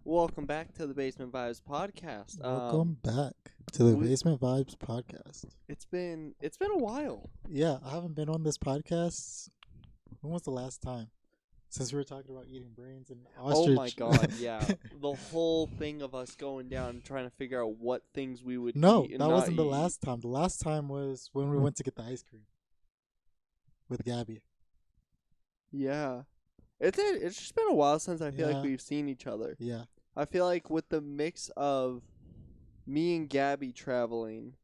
Welcome back to the Basement Vibes podcast. Welcome back to the Basement Vibes podcast. It's been a while. Yeah, I haven't been on this podcast. When was the last time? Since we were talking about eating brains and ostrich. Oh my god, yeah. The whole thing of us going down and trying to figure out what things we would No, eat and that not wasn't the eat. last time. The last time was when we went to get the ice cream with Gabby. Yeah. It's just been a while since I feel Yeah. like we've seen each other. Yeah. I feel like with the mix of me and Gabby traveling,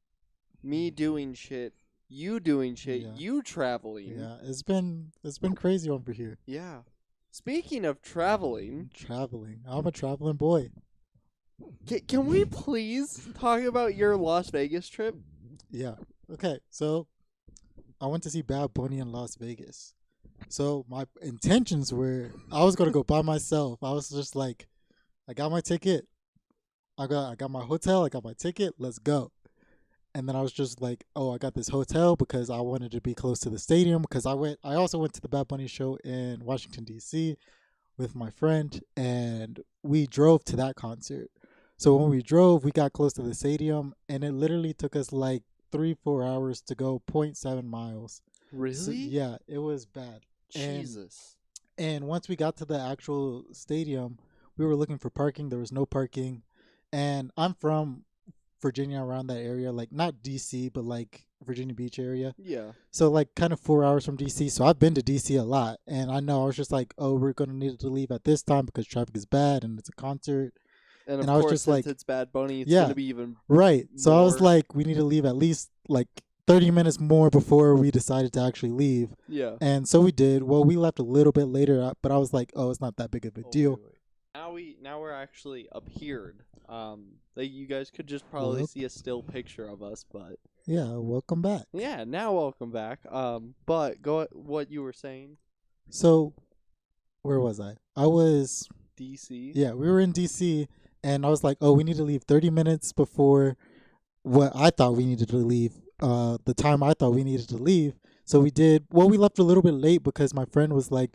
me doing shit, you doing shit, Yeah. you traveling. Yeah, it's been crazy over here. Yeah. Speaking of traveling, I'm a traveling boy. can we please talk about your Las Vegas trip? Yeah. Okay, so I went to see Bad Bunny in Las Vegas. So my intentions were I was gonna go by myself. I was just like, I got my ticket. I got my hotel. I got my ticket. Let's go. And then I was just like, oh, I got this hotel because I wanted to be close to the stadium. Because I also went to the Bad Bunny show in Washington D.C. with my friend, and we drove to that concert. So when we drove, we got close to the stadium, and it literally took us like 3-4 hours to go 0.7 miles. Really? So, yeah, it was bad. Jesus. And once we got to the actual stadium, we were looking for parking. There was no parking. And I'm from Virginia, around that area, like not DC, but like Virginia Beach area. Yeah. So like kind of 4 hours from DC. So I've been to DC a lot. And I know I was just like, oh, we're going to need to leave at this time because traffic is bad and it's a concert. And of I was course, just since like, it's Bad Bunny, it's yeah, going to be even right. So I was more. like, we need to leave at least like 30 minutes more before we decided to actually leave. Yeah. And so we did. Well, we left a little bit later, but I was like, oh, it's not that big of a deal. Wait. Now we're actually appeared. Like you guys could just probably see a still picture of us, but Yeah, welcome back. yeah, now welcome back. But go what you were saying. So, where was I? I was, DC. yeah, we were in DC, and I was like, oh, we need to leave 30 minutes before what I thought we needed to leave, the time I thought we needed to leave. So we did, well, we left a little bit late because my friend was like,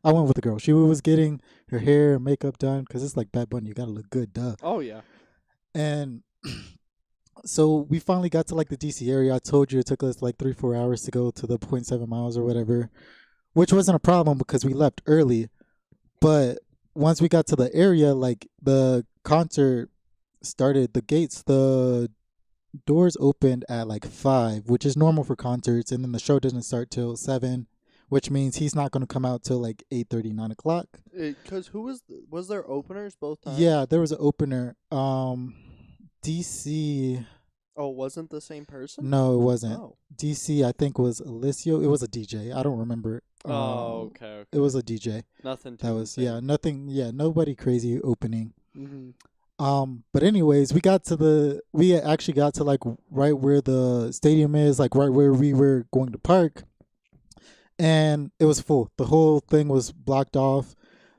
I went with a girl. She was getting her hair and makeup done because it's like Bad Bunny. You got to look good, duh. Oh, yeah. And so we finally got to like the DC area. I told you it took us like 3-4 hours to go to the 0.7 miles or whatever, which wasn't a problem because we left early. But once we got to the area, like the concert started, the doors opened at like 5, which is normal for concerts, and then the show doesn't start till 7, which means he's not going to come out till like 8:30, 9 o'clock. Because who was there openers both times? Yeah, there was an opener. DC. Oh, wasn't the same person? No, it wasn't. Oh. DC, I think, was Alicio. It was a DJ. I don't remember. Okay. It was a DJ. Nothing. That was nothing. Yeah, nobody crazy opening. Mm-hmm. But anyways, we actually got to like right where the stadium is, like right where we were going to park, and it was full. The whole thing was blocked off.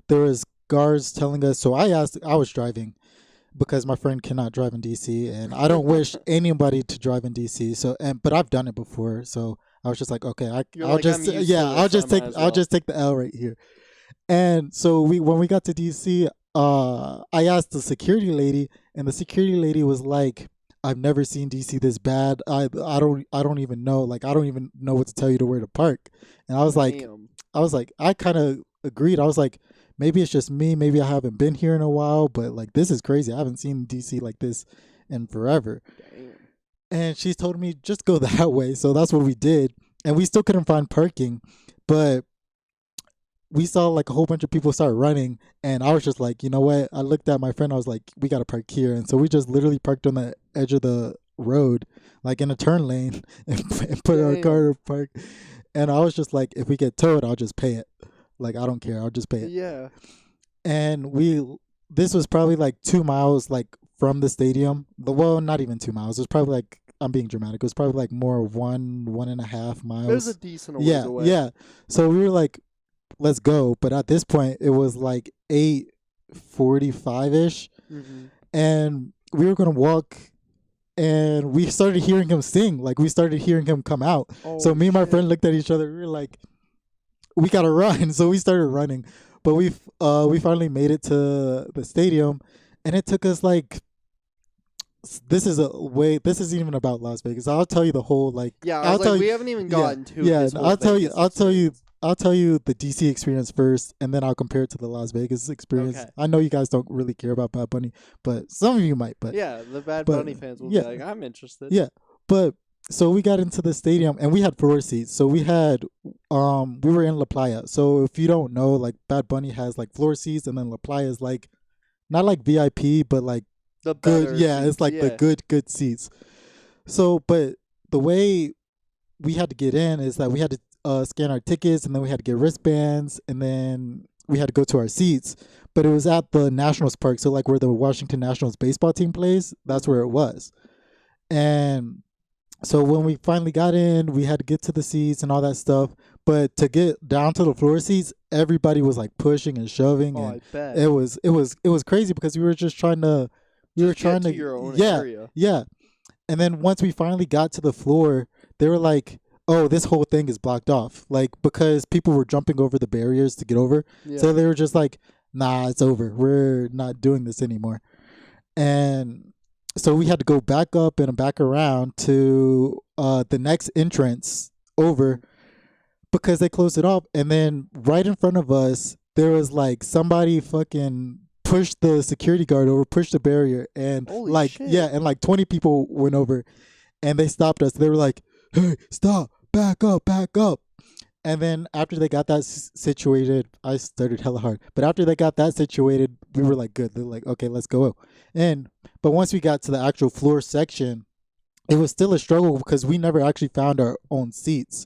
There was guards telling us. So I was driving because my friend cannot drive in DC, and I don't wish anybody to drive in DC. So but I've done it before, so I was just like, okay, I'll just take the L right here. And so when we got to DC, I asked the security lady, and the security lady was like, I've never seen DC this bad. I don't even know. Like, I don't even know what to tell you to where to park. And I was like, I kind of agreed. I was like, maybe it's just me. Maybe I haven't been here in a while, but like, this is crazy. I haven't seen DC like this in forever. Damn. And she told me just go that way. So that's what we did. And we still couldn't find parking, but we saw like a whole bunch of people start running, and I was just like, you know what? I looked at my friend. I was like, we got to park here. And so we just literally parked on the edge of the road, like in a turn lane, and put our car to park. And I was just like, if we get towed, I'll just pay it. Like, I don't care. I'll just pay it. Yeah. And this was probably like 2 miles like from the stadium. Well, not even 2 miles. It was probably like, I'm being dramatic. It was probably like more 1.5 miles. It was a decent ways away. Yeah. So we were like, let's go. But at this point, it was like 8:45-ish. Mm-hmm. And we were going to walk, and we started hearing him sing. Like, we started hearing him come out. So me and my friend looked at each other. We were like, we got to run. So we started running. but we finally made it to the stadium, and it took us like this isn't even about Las Vegas. I'll tell you the whole like Yeah, I was I'll like, tell you we haven't even yeah gotten to yeah his whole I'll tell you Vegas experience. I'll tell you the DC experience first, and then I'll compare it to the Las Vegas experience. Okay. I know you guys don't really care about Bad Bunny, but some of you might. Yeah, the Bad But Bunny fans will be yeah, like, I'm interested. yeah. But so we got into the stadium and we had floor seats. So we were in La Playa. So if you don't know, like Bad Bunny has like floor seats, and then La Playa is like not like VIP, but like The good. better Yeah, seats. it's like the Yeah. good seats. So, but the way we had to get in is that we had to scan our tickets, and then we had to get wristbands, and then we had to go to our seats. But it was at the Nationals Park, so like where the Washington Nationals baseball team plays, that's where it was. And so when we finally got in, we had to get to the seats and all that stuff. But to get down to the floor seats, everybody was like pushing and shoving, Oh, and I bet. it was crazy because we were Just get trying to to your own yeah area. yeah. And then once we finally got to the floor, they were like, "Oh, this whole thing is blocked off," like because people were jumping over the barriers to get over. Yeah. So they were just like, "Nah, it's over. We're not doing this anymore." And so we had to go back up and back around to the next entrance over because they closed it off. And then right in front of us, there was like somebody fucking pushed the security guard over, pushed the barrier, and Holy like shit. yeah, and like 20 people went over, and they stopped us. They were like, "Hey, stop, back up, back up." And then after they got that situated, I stuttered hella hard. But after they got that situated, we were like, good. They're like, okay, let's go. And but once we got to the actual floor section, it was still a struggle because we never actually found our own seats.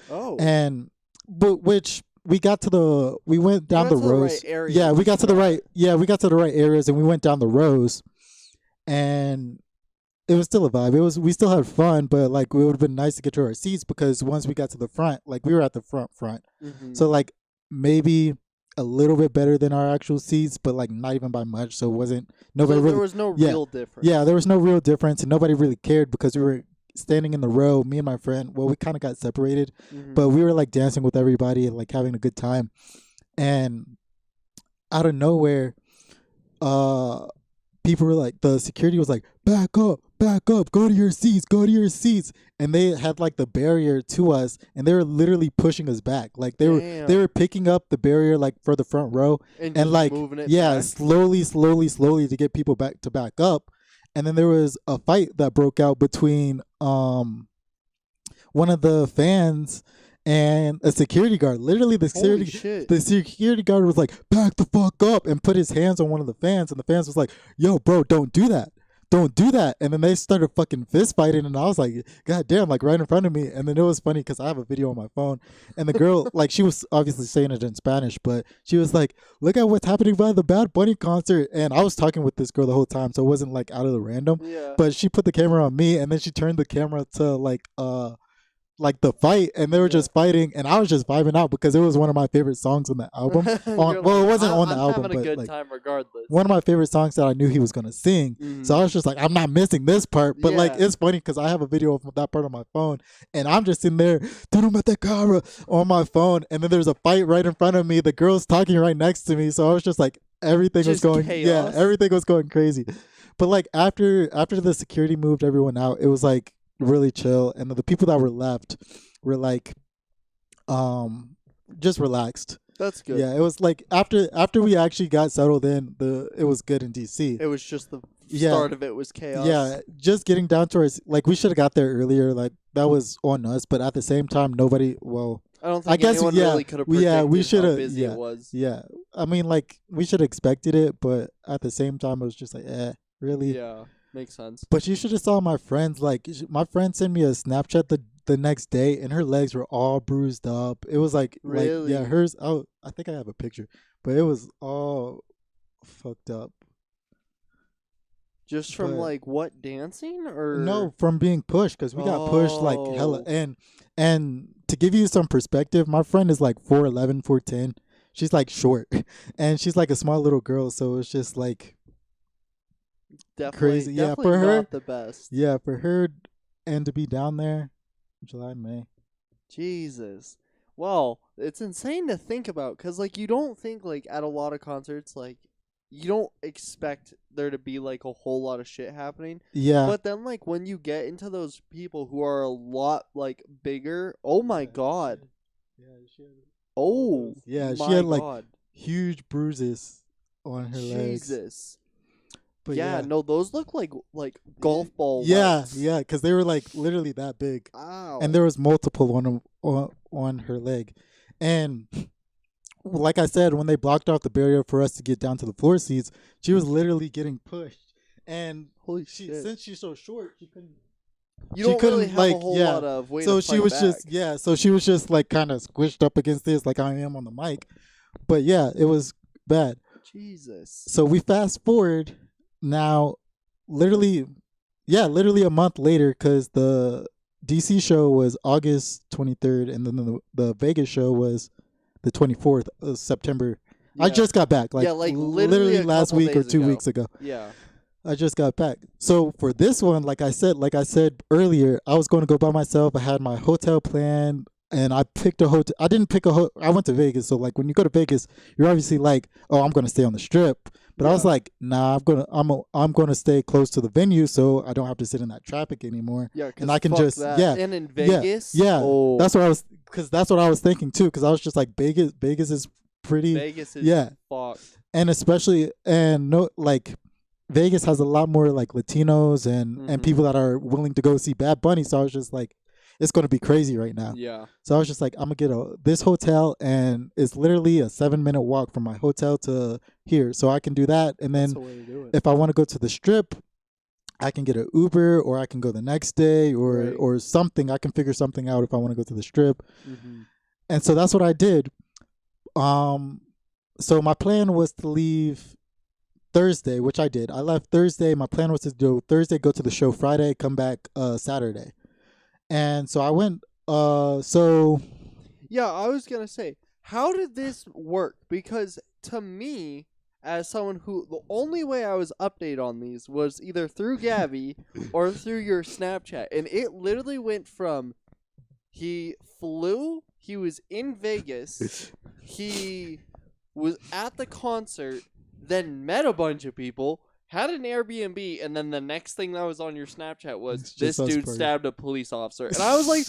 Oh. And but which we went down the got to the right rows. areas, Yeah, we got to the not- right. Yeah, we got to the right areas, and we went down the rows, and it was still a vibe. We still had fun, but like it would have been nice to get to our seats because once we got to the front, like we were at the front. Mhm. So like maybe a little bit better than our actual seats, but like not even by much. So it wasn't nobody so really there was no yeah. real difference. Yeah, there was no real difference, and nobody really cared because we were standing in the row, me and my friend. Well, we kind of got separated, Mhm. but we were like dancing with everybody and like having a good time. And out of nowhere, people were like, the security was like, back up, go to your seats, go to your seats. And they had like the barrier to us, and they were literally pushing us back. Like they Damn. were picking up the barrier like for the front row, and and just like moving it yeah, back. slowly to get people back up. And then there was a fight that broke out between one of the fans and a security guard. Literally, Holy shit. the security guard was like, "Back the fuck up," and put his hands on one of the fans, and the fans was like, "Yo, bro, don't do that." Don't do that. And then they started fucking fist fighting, and I was like, God damn, like right in front of me. And then it was funny because I have a video on my phone, and the girl, like, she was obviously saying it in Spanish, but she was like, "Look at what's happening by the Bad Bunny concert." And I was talking with this girl the whole time, so it wasn't like out of the random. Yeah. But she put the camera on me, and then she turned the camera to like the fight, and they were just fighting, and I was just vibing out because it was one of my favorite songs on the album. You're Well, it like, wasn't on the I'm album, having a but good like time regardless. one of my favorite songs that I knew he was gonna sing. Mhm. So I was just like, I'm not missing this part. But like, Yeah. it's funny because I have a video of that part on my phone, and I'm just in there, the camera on my phone, and then there's a fight right in front of me. The girl's talking right next to me, so I was just like, everything was Just going, chaos. everything was going crazy. But like after the security moved everyone out, it was like really chill, and the people that were left were like, just relaxed. That's good. Yeah, it was like after we actually got settled in, it was good in DC. It was just the Yeah. start of it was chaos. Yeah, just getting down to our like we should have got there earlier. Like that was on us, but at the same time, nobody. Well, I don't think I guess anyone yeah, really could have we predicted should how have. busy Yeah, it was. yeah. I mean, like we should have expected it, but at the same time, it was just like, really. Yeah, makes sense. But you should have saw my friends. Like my friend sent me a Snapchat the next day, and her legs were all bruised up. It was like Really? yeah, hers. Oh, I think I have a picture, but it was all fucked up. Just from But- like what, dancing or No, from being pushed because we got pushed like hella. Oh. And to give you some perspective, my friend is like 4'11", 4'10". She's like short, and she's like a small little girl. So it's just like definitely, crazy. Yeah, definitely for her- not the best. for her, and to be down there, July, May. Jesus. Well, it's insane to think about because, like, you don't think, like, at a lot of concerts, like, you don't expect there to be, like, a whole lot of shit happening. Yeah. But then, like, when you get into those people who are a lot, like, bigger, oh my god. She had Oh she my had like god. huge bruises on her legs. Jesus. But Yeah, yeah, no, those look like golf ball yeah, welts. yeah, because they were like literally that big, Ow. and there was multiple on on her leg, and like I said, when they blocked off the barrier for us to get down to the floor seats, she was literally getting pushed, and Holy she shit. since she's so short, she couldn't. You She don't really couldn't have like a whole yeah. lot of way So to she fight was back. just yeah. So she was just like kind of squished up against this, like I am on the mic. But yeah, it was bad. Jesus. So we fast forward now, literally, yeah, literally a month later, because the DC show was August 23rd, and then the Vegas show was the 24th of September. I Yeah. just got back, like, Yeah, like literally a last couple week or days 2 ago. weeks ago. Yeah. I just got back. So for this one, like I said earlier, I was going to go by myself. I had my hotel planned, and I picked a hotel. I didn't pick I went to Vegas, so like when you go to Vegas, you're obviously like, oh, I'm going to stay on the Strip. But I was Yeah. like, nah, I'm gonna stay close to the venue, so I don't have to sit in that traffic anymore. Yeah, And I can fuck just that. yeah, And in yeah, Vegas, yeah. oh, That's what I was thinking too. Because I was just like, Vegas is pretty. Vegas is Yeah. fucked. And especially and no like Vegas has a lot more like Latinos and Mhm. people that are willing to go see Bad Bunny. So I was just like, it's gonna be crazy right now. Yeah. So I was just like, I'm gonna get this hotel, and it's literally a 7-minute walk from my hotel to here, so I can do that. And That's then the way to do it. if I want to go to the Strip, I can get an Uber, or I can go the next day, or Right. or something. I can figure something out if I want to go to the Strip. Mm-hmm. And so that's what I did. So my plan was to leave Thursday, which I did. I left Thursday. My plan was to do Thursday, go to the show Friday, come back Saturday. And so I went so Yeah, I was gonna say, how did this work? Because to me, as someone who the only way I was updated on these was either through Gabby or through your Snapchat, and it literally went from he flew, he was in Vegas, he was at the concert, then met a bunch of people, had an Airbnb, and then the next thing that was on your Snapchat was It's this just us dude partying. stabbed a police officer, and I was like,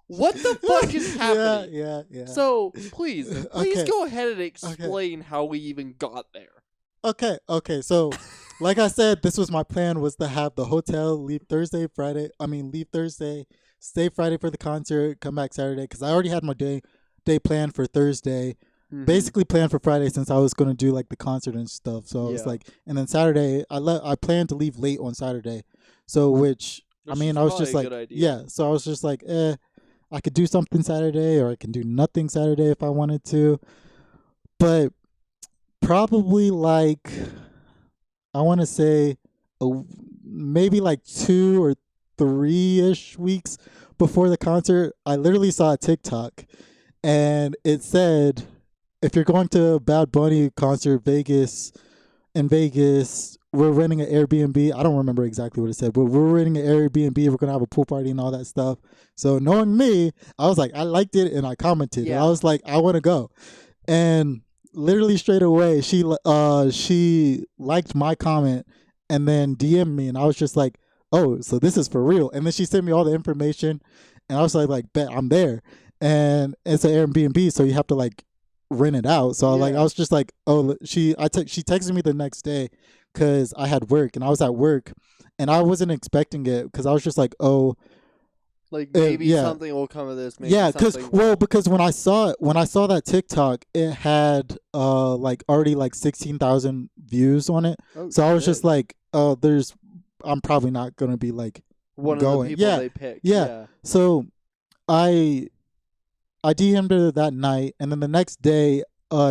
what the fuck is happening? Yeah. So please Okay. go ahead and explain how we even got there. Okay. So, like I said, this was my plan, was to have the hotel, leave Thursday, stay Friday for the concert, come back Saturday, because I already had my day planned for Thursday. Mm-hmm. Basically planned for Friday, since I was going to do like the concert and stuff. So I was Yeah. like, and then Saturday, I planned to leave late on Saturday. So which I Which mean, is I was probably just a like, good idea. yeah. So I was just like, I could do something Saturday, or I can do nothing Saturday if I wanted to. But probably like, I want to say maybe like 2 or 3-ish weeks before the concert, I literally saw a TikTok, and it said, if you're going to a Bad Bunny concert in Vegas, we're renting an Airbnb. I don't remember exactly what it said, but we're renting an Airbnb. We're going to have a pool party and all that stuff. So knowing me, I was like, I liked it, and I commented. And I Yeah. was like, I want to go. And literally straight away, she liked my comment and then DM'd me, and I was just like, oh, so this is for real. And then she sent me all the information, and I was like, bet, I'm there. And it's an Airbnb, so you have to like rent it out. So like, Yeah. I was just like, oh, she texted me the next day because I had work, and I was at work, and I wasn't expecting it, because I was just like, oh, Like maybe yeah. something will come of this. Maybe yeah, because something because when I saw that TikTok, it had like already like 16,000 views on it. Oh, So I was shit. just like, I'm probably not gonna be like one of going. the people Yeah, they picked. yeah. So I DM'd her that night, and then the next day,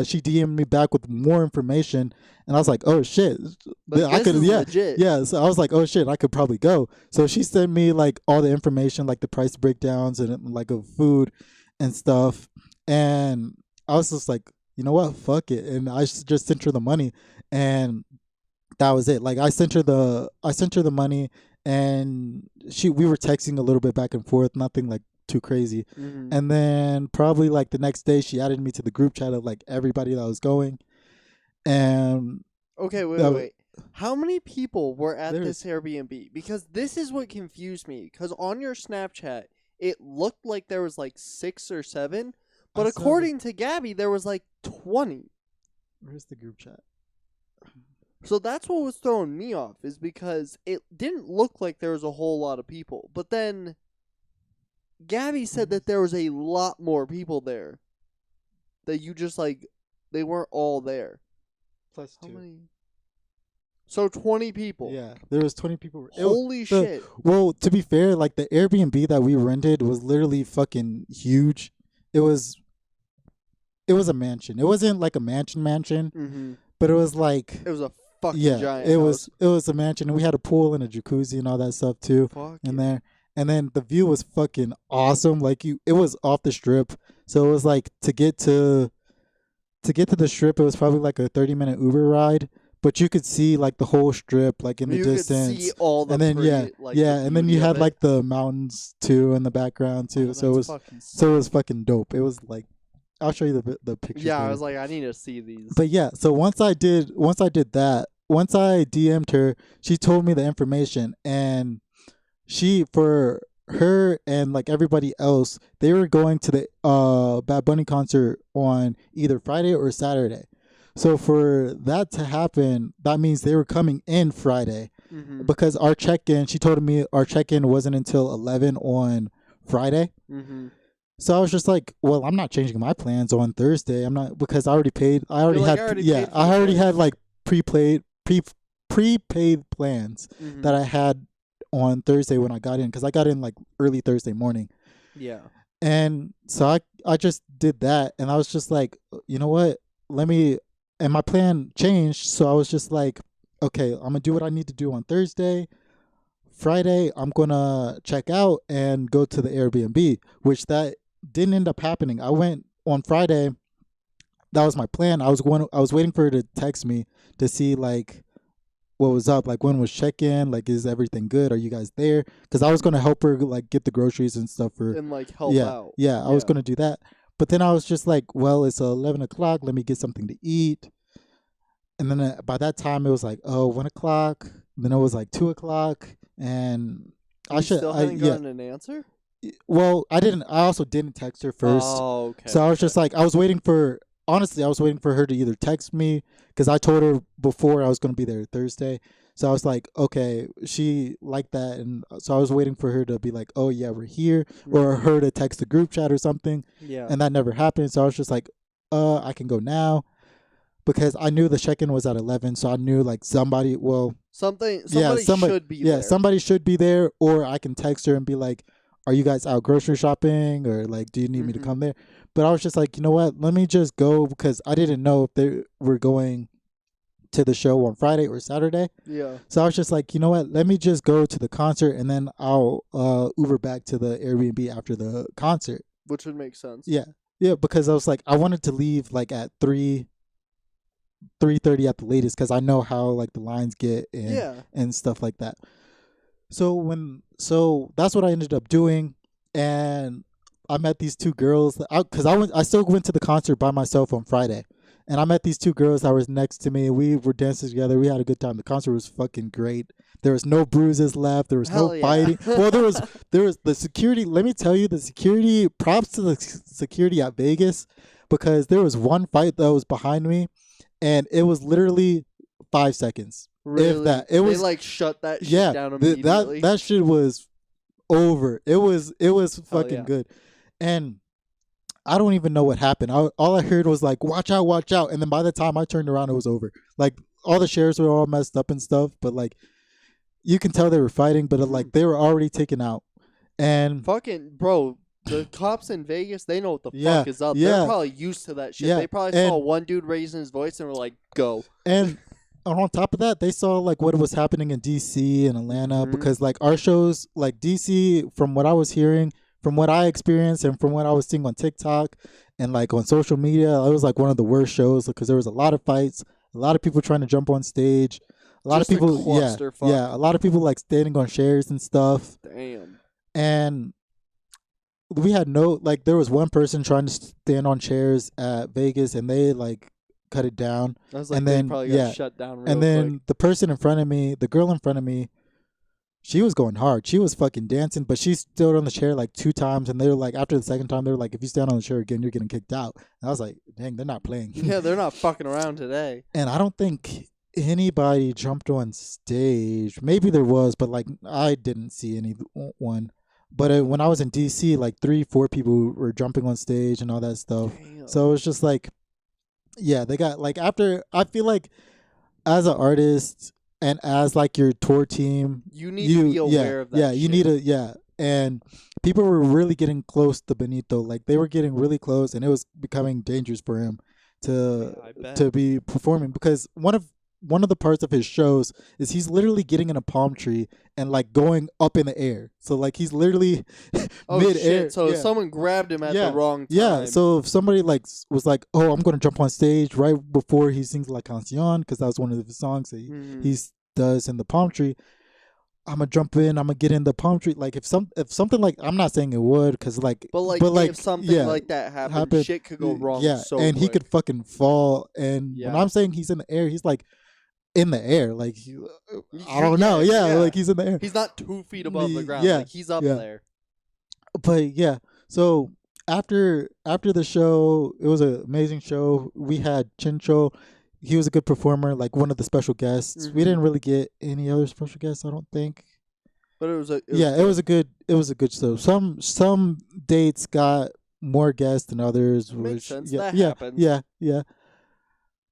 she DM'd me back with more information, and I was like, oh shit, Like, I this could, is yeah, legit. yeah. So I was like, oh shit, I could probably go. So she sent me like all the information, like the price breakdowns and like of food and stuff, and I was just like, you know what, fuck it, and I just sent her the money, and that was it. Like I sent her the money, and we were texting a little bit back and forth, nothing like too crazy. Mhm. And then probably like the next day, she added me to the group chat of like everybody that was going, and Okay, wait, that wait, was, wait. How many people were at there's this Airbnb? Because this is what confused me. Because on your Snapchat, it looked like there was like 6 or 7, I but saw the- according to Gabby, there was like 20. where's the group chat? So that's what was throwing me off, is because it didn't look like there was a whole lot of people. But then Gabby said that there was a lot more people there. That you just like, they weren't all there. Plus How 2. many? So 20 people. Yeah, there was 20 people. Holy shit. Well, to be fair, like the Airbnb that we rented was literally fucking huge. It was a mansion. It wasn't like a mansion, Mm-hmm. but it was like It was a fucking yeah, giant it house. was a mansion, and we had a pool and a jacuzzi and all that stuff too Fuck in yeah. there. And then the view was fucking awesome. Like it was off the strip, so it was like to get to the strip, it was probably like a 30-minute Uber ride. But you could see like the whole strip, like in the You distance. could see all the And then pretty, like, yeah, the and then you beauty of had it. like the mountains too in the background too. Oh, So it was that's fucking so it sick. was fucking dope. It was like I'll show you the pictures. Yeah, I later. was like, I need to see these. But yeah, so once I did that, once I DM'd her, she told me the information, and for her and like everybody else, they were going to the Bad Bunny concert on either Friday or Saturday. So for that to happen, that means they were coming in Friday, Mm-hmm. because our check-in, she told me our check-in wasn't until 11 on Friday. Mm-hmm. So I was just like, well, I'm not changing my plans on Thursday. I'm not, because I already paid. I already like, had I already yeah, paid for I the already place. had like prepaid plans Mm-hmm. that I had on Thursday when I got in, because I got in like early Thursday morning. Yeah. And so I just did that, and I was just like, you know what? And my plan changed, so I was just like, okay, I'm gonna do what I need to do on Thursday. Friday, I'm gonna check out and go to the Airbnb, which that didn't end up happening. I went on Friday. That was my plan. I was waiting for her to text me to see like what was up, like when was check-in, like is everything good? Are you guys there? Because I was gonna help her like get the groceries and stuff for And like help yeah, out. yeah. I was gonna do that, but then I was just like, well, it's 11 o'clock. Let me get something to eat. And then by that time, it was like 1 o'clock. Then it was like 2 o'clock, and You still hadn't gotten an answer? Well, I didn't. I also didn't text her first. Oh, okay. So I was just like, I was waiting for. Honestly, I was waiting for her to either text me, because I told her before I was going to be there Thursday. So I was like, okay, she liked that, and so I was waiting for her to be like, oh yeah, we're here, or her to text the group chat or something. Yeah. And that never happened. So I was just like, I can go now, because I knew the check-in was at 11. So I knew like somebody somebody should be yeah, there. somebody should be there, or I can text her and be like, are you guys out grocery shopping, or like, do you need me to come there? But I was just like, you know what, let me just go, because I didn't know if they were going to the show on Friday or Saturday. Yeah. So I was just like, you know what, let me just go to the concert, and then I'll Uber back to the Airbnb after the concert. Which would make sense. Yeah, because I was like, I wanted to leave like at 3:30 at the latest, because I know how like the lines get and stuff like that. So that's what I ended up doing, and I met these two girls, because I still went to the concert by myself on Friday, and I met these two girls that was next to me. We were dancing together. We had a good time. The concert was fucking great. There was no bruises left. There was Hell no yeah. fighting. Well, there was the security. Let me tell you, the security. Props to the security at Vegas, because there was one fight that was behind me, and it was literally 5 seconds. Really? If that. It was they like shut that shit down immediately. that shit was over. It was fucking good. And I don't even know what happened. All I heard was like, watch out, watch out. And then by the time I turned around, it was over. Like all the chairs were all messed up and stuff, but like you can tell they were fighting, but like they were already taken out. And fucking bro, the cops in Vegas, they know what the Yeah, fuck is up. yeah. They're probably used to that shit. Yeah, They probably saw one dude raising his voice and were like, go. And on top of that, they saw like what was happening in DC and Atlanta, Mhm. because like our shows, like DC, from what I was hearing, from what I experienced, and from what I was seeing on TikTok and like on social media, it was like one of the worst shows, because there was a lot of fights, a lot of people trying to jump on stage, a lot Just of people, a clusterfuck. a lot of people like standing on chairs and stuff. Damn. And we had no like. There was one person trying to stand on chairs at Vegas, and they like cut it down. I was like, And they then probably yeah, got shut down real and then quick. the person in front of me, the girl in front of me, she was going hard. She was fucking dancing, but she stood on the chair like 2 times, and they were like, after the second time, they were like, if you stand on the chair again, you're getting kicked out. And I was like, dang, they're not playing. Yeah, they're not fucking around today. And I don't think anybody jumped on stage. Maybe there was, but like I didn't see anyone. But when I was in DC, like 3, 4 people were jumping on stage and all that stuff. Damn. So it was just like, yeah, they got like after. I feel like as an artist and as like your tour team, You need to be aware of that. yeah, you shit. need to, yeah. And people were really getting close to Benito. Like they were getting really close, and it was becoming dangerous for him to Yeah, I bet. to be performing because one of the parts of his shows is he's literally getting in a palm tree and like going up in the air. So like he's literally Oh mid air. shit! So yeah. someone grabbed him at Yeah. the wrong time. Yeah, so if somebody like was like, "Oh, I'm going to jump on stage right before he sings La Canción," because that was one of the songs that Mhm. he does in the palm tree, I'm gonna jump in. I'm gonna get in the palm tree. Like if something like I'm not saying it would, because But like, if something yeah, like that happened, shit could go wrong. Yeah, so and he quick. could fucking fall. And Yeah. when I'm saying he's in the air, he's like in the air. Like I don't know. Yeah, Yeah, yeah. like he's in the air. He's not 2 feet above the ground. Yeah, Like he's up yeah. there. But yeah, so after the show, it was an amazing show. We had Chincho. He was a good performer, like one of the special guests. We Mhm. didn't really get any other special guests, I don't think. But it was a. Yeah, it was a good show. Some dates got more guests than others. Makes which, sense. Yeah, That yeah, happens. yeah.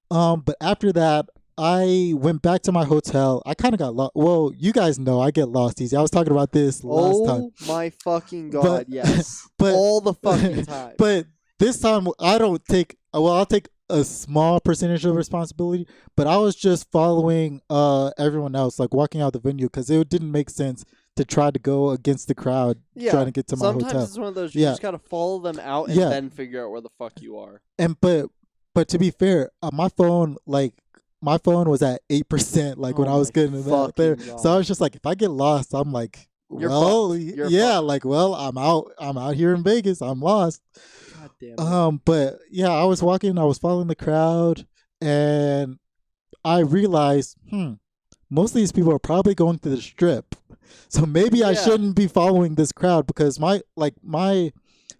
But after that, I went back to my hotel. I kind of got lost. Well, you guys know I get lost easy. I was talking about this last time. Oh my fucking god! But- Yes, but- all the fucking time. But this time I don't take. Well, I'll take a small percentage of responsibility. But I was just following everyone else, like walking out the venue, because it didn't make sense to try to go against the crowd yeah, trying to get to my sometimes hotel. it's one of those you Yeah. just gotta follow them out and Yeah. then figure out where the fuck you are. And but to be fair, my phone was at 8%. Like when Oh I was my getting that there, fucking so I was just like, if I get lost, I'm like, You're well, fucked. You're yeah, fucked. like well, I'm out here in Vegas. I'm lost. God damn it. But yeah, I was following the crowd, and I realized, most of these people are probably going to the strip, so maybe I Yeah. shouldn't be following this crowd because my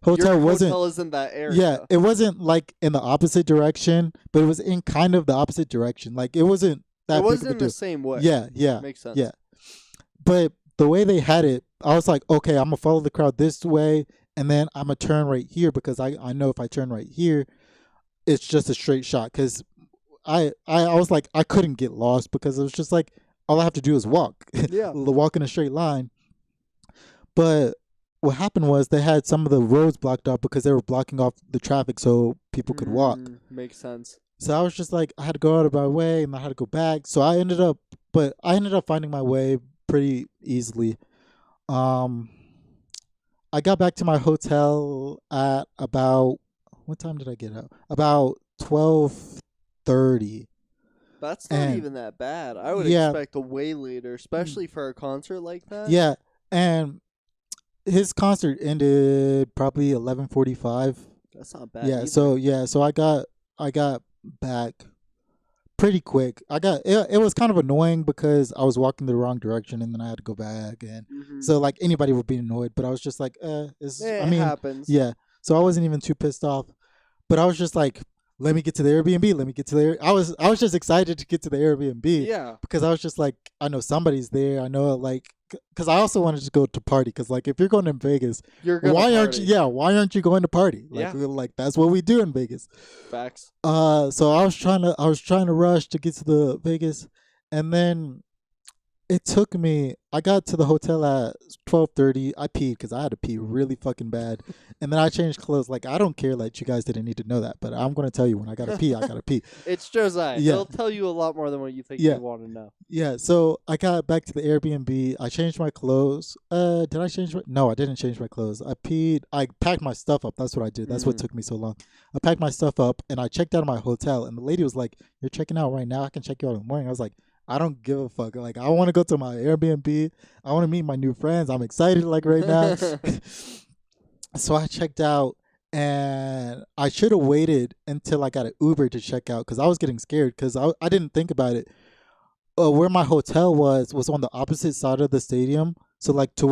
hotel Your wasn't. hotel is in that area. Yeah, it wasn't like in the opposite direction, but it was in kind of the opposite direction. Like it wasn't that it big wasn't of a in deal. the same way. Yeah, Makes sense. yeah. But the way they had it, I was like, okay, I'm gonna follow the crowd this way, and then I'm gonna turn right here because I know if I turn right here, it's just a straight shot. Because I was like, I couldn't get lost because it was just like all I have to do is walk, Yeah. walk in a straight line. But what happened was they had some of the roads blocked off because they were blocking off the traffic so people could walk. Makes sense. So I was just like, I had to go out of my way and I had to go back. So I ended up finding my way pretty easily. I got back to my hotel at about, what time did I get out? About 12:30. That's not And- even that bad. I would Yeah. expect a way later, especially for a concert like that. Yeah, and his concert ended probably 11:45. That's not bad. Yeah, either. so I got back pretty quick. It was kind of annoying because I was walking the wrong direction and then I had to go back, and Mhm. so like anybody would be annoyed, but I was just like, it's, Yeah, I it mean, happens. yeah. So I wasn't even too pissed off, but I was just like, let me get to the Airbnb. Let me get to the. I was just excited to get to the Airbnb Yeah. because I was just like, I know somebody's there. I know like, because I also wanted to go to party. Because like, if you're going to Vegas, You're gonna why aren't you? party. Yeah, why aren't you going to party? Like, Yeah. like that's what we do in Vegas. Facts. So I was trying to rush to get to the Vegas, and then it took me. I got to the hotel at 12:30. I peed because I had to pee really fucking bad, and then I changed clothes. Like I don't care that you guys didn't need to know that, but I'm gonna tell you when I gotta pee, I gotta pee. It's Josiah. Yeah. He'll tell you a lot more than what you think Yeah. you want to know. Yeah. So I got back to the Airbnb. I changed my clothes. Did I change my? No, I didn't change my clothes. I peed. I packed my stuff up. That's what I did. That's what Mhm. took me so long. I packed my stuff up and I checked out of my hotel. And the lady was like, "You're checking out right now. I can check you out in the morning." I was like, I don't give a fuck. Like, I want to go to my Airbnb. I want to meet my new friends. I'm excited, like, right now. So I checked out, and I should have waited until I got an Uber to check out because I was getting scared because I didn't think about it. Where my hotel was on the opposite side of the stadium. So like to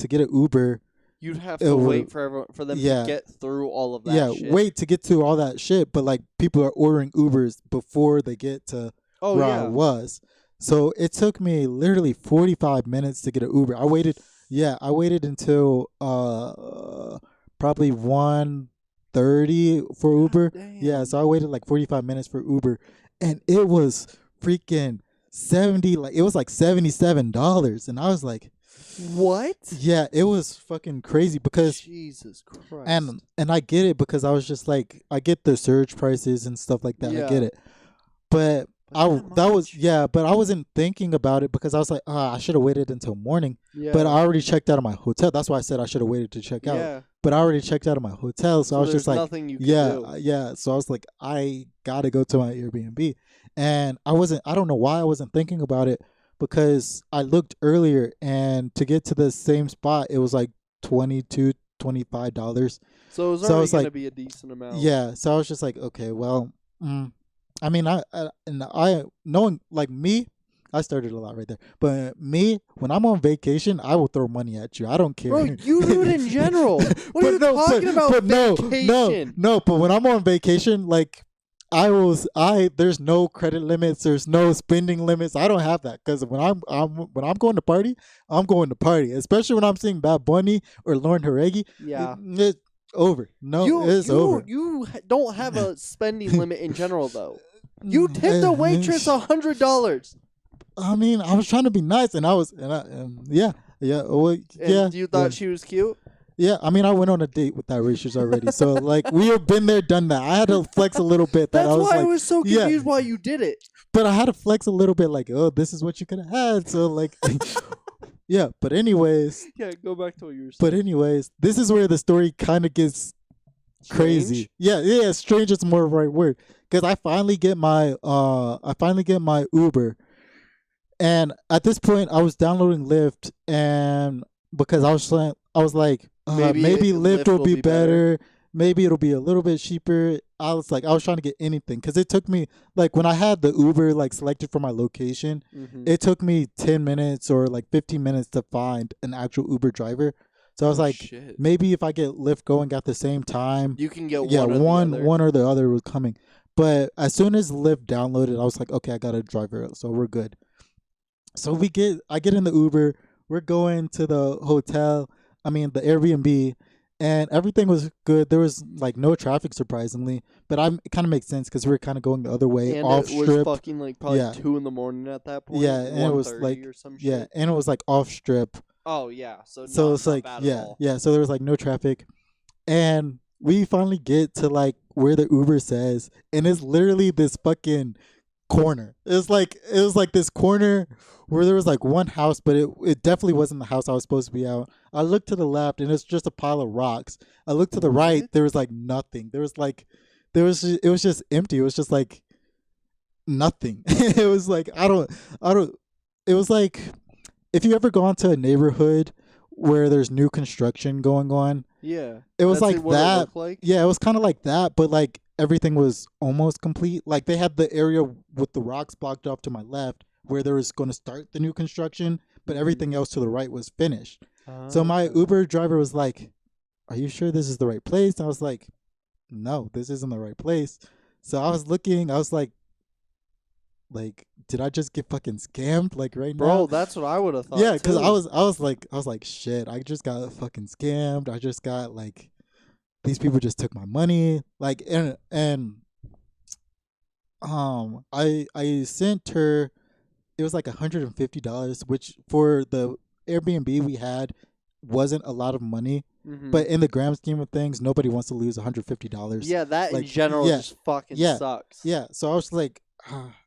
get an Uber, You'd have it to would wait for them to yeah get through all of that yeah shit. wait to get to all that shit. But like people are ordering Ubers before they get to Oh where I yeah. was. So it took me literally 45 minutes to get an Uber. I waited until probably 1:30 for God Uber. Yeah, damn. so I waited like 45 minutes for Uber, and it was freaking 70, like it was like $77, and I was like, What? yeah, it was fucking crazy because Jesus Christ. and I get it because I was just like, I get the surge prices and stuff like that. I Yeah. get it. But much? but I wasn't thinking about it because I was like, I should have waited until morning. Yeah. But I already checked out of my hotel. That's why I said I should have waited to check out. Yeah. But I already checked out of my hotel, so I was there's just like, nothing you can do. yeah. So I was like, I gotta go to my Airbnb, and I don't know why I wasn't thinking about it because I looked earlier, and to get to the same spot, it was like $25. So it was So I already was gonna like, be a decent amount. yeah. So I was just like, okay, well, I mean, I knowing like me, I started a lot right there. But me, when I'm on vacation, I will throw money at you. I don't care. Bro, you do it in general. What are you talking about? But Vacation. no. But when I'm on vacation, like there's no credit limits. There's no spending limits. I don't have that because when I'm going to party, I'm going to party. Especially when I'm seeing Bad Bunny or Lauren Haregi. Yeah. It's over. No, it's over. You don't have a spending limit in general, though. You tipped a waitress $100. I mean, I was trying to be nice, and yeah. Well, yeah. And you thought she was cute? Yeah, I mean, I went on a date with that waitress already, so like we have been there, done that. I had to flex a little bit. That's I was why like, I was so yeah. confused why you did it. But I had to flex a little bit, like, oh, this is what you could have had. So like, yeah. But anyways, Yeah, go back to what you were saying. but anyways, this is where the story kind of gets crazy. Yeah. Strange is more the right word because I finally get my Uber. And at this point, I was downloading Lyft, and because I was like, maybe Lyft will be better. Maybe it'll be a little bit cheaper. I was trying to get anything because it took me like when I had the Uber like selected for my location, it took me 10 minutes or like 15 minutes to find an actual Uber driver. So I was like, shit. maybe if I get Lyft going at the same time, You can get one or the other was coming. But as soon as Lyft downloaded, I was like, okay, I got a driver, so we're good. So I get in the Uber. We're going to the hotel. I mean, the Airbnb, and everything was good. There was like no traffic, surprisingly. But it kind of makes sense because we were kind of going the other way, and off it was strip. fucking like probably 2 in the morning at that point. Yeah, and it was like or some shit. yeah, and it was like off strip. Oh yeah, so it's like bad at all. yeah. So there was like no traffic, and we finally get to like where the Uber says, and it's literally this fucking corner. It was like this corner where there was like one house, but it definitely wasn't the house I was supposed to be at. I looked to the left and it's just a pile of rocks. I looked to the right, there was like nothing. It was just empty. It was just like nothing. It was like I don't it was like if you ever gone to a neighborhood where there's new construction going on. Yeah. It was like what that. It looked like? Yeah, it was kind of like that, but like everything was almost complete. Like they had the area with the rocks blocked off to my left where there was going to start the new construction, but everything else to the right was finished. So my Uber driver was like, "Are you sure this is the right place?" And I was like, "No, this isn't the right place." So I was looking. I was like, did I just get fucking scammed like right now? Bro, that's what I would have thought. Yeah, because too. I was like, shit, I just got fucking scammed. I just got like, these people just took my money. Like, and I sent her, it was like $150, which for the Airbnb we had wasn't a lot of money. But in the grand scheme of things, nobody wants to lose $150. Yeah, that like, in general just fucking sucks. Yeah, so I was like,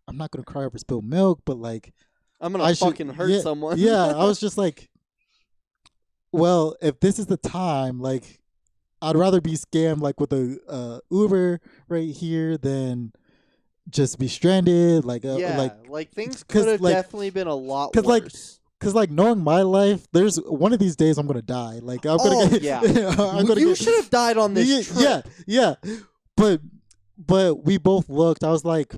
I'm not gonna cry over spilled milk, but like, I'm gonna fucking hurt someone. Yeah, I was just like, well, if this is the time, like, I'd rather be scammed like with a Uber right here than just be stranded. Like, like things could have definitely been a lot worse. Like, Cause like knowing my life, there's one of these days I'm gonna die. Like I'm Oh, gonna get, yeah. I'm gonna You get, should have died on this yeah, trip. yeah. But we both looked. I was like,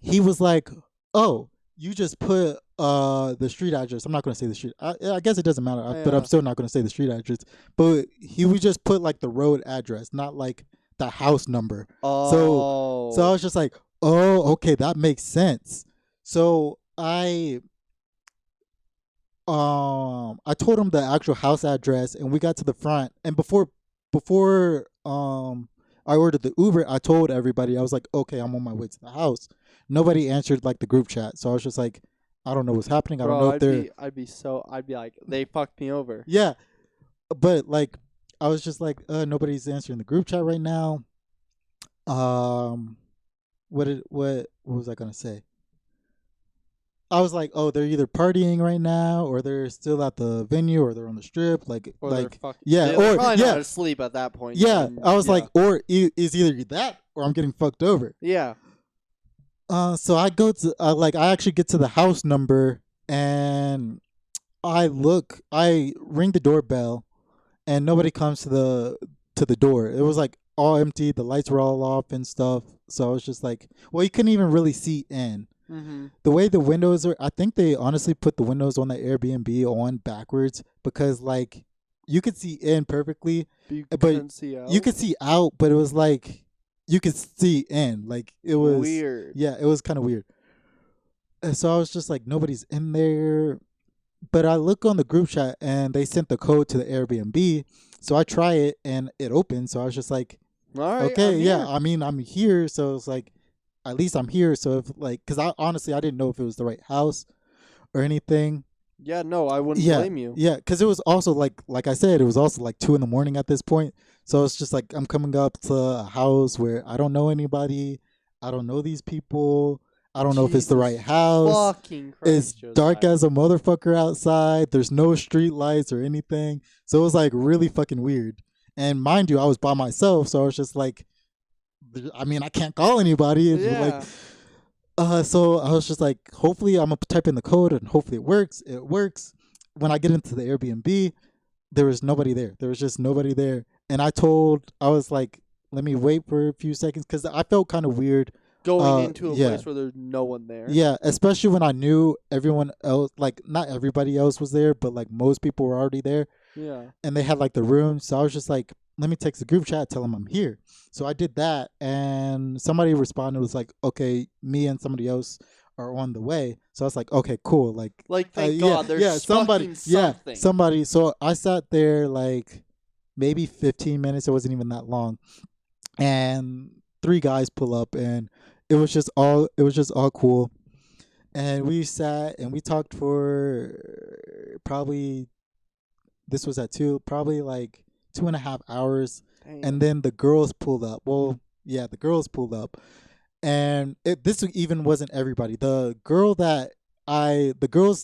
he was like, oh, you just put the street address. I'm not gonna say the street. I guess it doesn't matter, but I'm Yeah. still not gonna say the street address. But he would just put like the road address, not like the house number. So I Oh. was just like, oh, okay, that makes sense. So I told him the actual house address, and we got to the front. And before I ordered the Uber, I told everybody, I was like, okay, I'm on my way to the house. Nobody answered like the group chat, so I was just like, I don't know what's happening. I don't know Bro, if they're I'd be like, they fucked me over. yeah, but like I was just like, nobody's answering the group chat right now. What was I gonna say? I was like, oh, they're either partying right now, or they're still at the venue, or they're on the strip. Or they're fucking. yeah, They're or probably yeah, not asleep at that point. yeah. And, I was yeah. like, or is either that, or I'm getting fucked over. Yeah. So I go to I actually get to the house number, and I ring the doorbell, and nobody comes to the door. It was like all empty. The lights were all off and stuff. So I was just like, well, you couldn't even really see in. Mm-hmm. The way the windows are, I think they honestly put the windows on the Airbnb on backwards, because like you could see in perfectly, You but couldn't see out. you could see out, but it was like you could see in. Like it was Weird. Yeah, it was kind of weird. And so I was just like, nobody's in there. But I look on the group chat, and they sent the code to the Airbnb. So I try it, and it opens. So I was just like, All right. okay, I'm yeah. here. I mean, I'm here. So it's like, at least I'm here. So if like, because I honestly I didn't know if it was the right house or anything. Yeah. No, I wouldn't Yeah, blame you. yeah. Because it was also like I said, it was also like 2 a.m. at this point. So it's just like I'm coming up to a house where I don't know anybody. I don't know these people. I don't know if it's the right Jesus house. Fucking Christ, It's dark Josiah. as a motherfucker outside. There's no street lights or anything. So it was like really fucking weird. And mind you, I was by myself, so I was just like, I mean, I can't call anybody. It's like, Yeah. so I was just like, hopefully I'm gonna type in the code and hopefully it works. It works. When I get into the Airbnb, there was nobody there. There was just nobody there. And I was like, let me wait for a few seconds, because I felt kind of weird. Going into a Yeah. place where there's no one there. Yeah, especially when I knew everyone else, like not everybody else was there, but like most people were already there, Yeah. and they had like the room. So I was just like, let me text the group chat, tell them I'm here. So I did that, and somebody responded, was like, okay, me and somebody else are on the way. So I was like, okay, cool. Like, Thank yeah, God there's somebody, fucking something. somebody. So I sat there like maybe 15 minutes. It wasn't even that long, and 3 guys pull up, and it was just all cool. And we sat and we talked for probably, this was at 2, probably like 2.5 hours. Damn. And then the girls pulled up. Well, yeah, the girls pulled up. And this even wasn't everybody. The girl's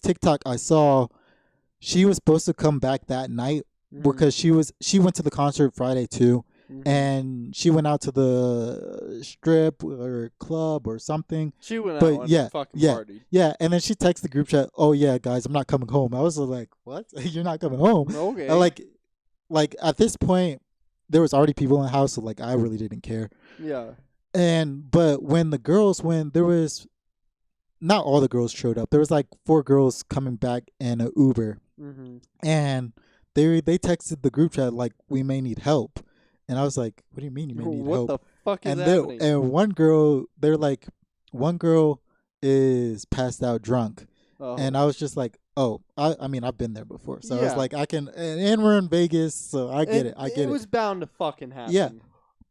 TikTok I saw, she was supposed to come back that night, because she went to the concert Friday too. And she went out to the strip or club or something. She went but out and yeah, fucking yeah. partied. Yeah, and then she texted the group chat, "Oh yeah, guys, I'm not coming home." I was like, "What? You're not coming home?" Okay. And like at this point, there was already people in the house, so like I really didn't care. Yeah. But when there was, not all the girls showed up. There was like 4 girls coming back in an Uber, and they texted the group chat like, "We may need help." And I was like, "What do you mean you may need help?" What the fuck is And happening? and one girl, they're like, one girl is passed out drunk. Oh. And I was just like, oh, I mean, I've been there before. So I was Yeah. like, I can, and we're in Vegas, so I get it. I get it. It was bound to fucking happen. Yeah.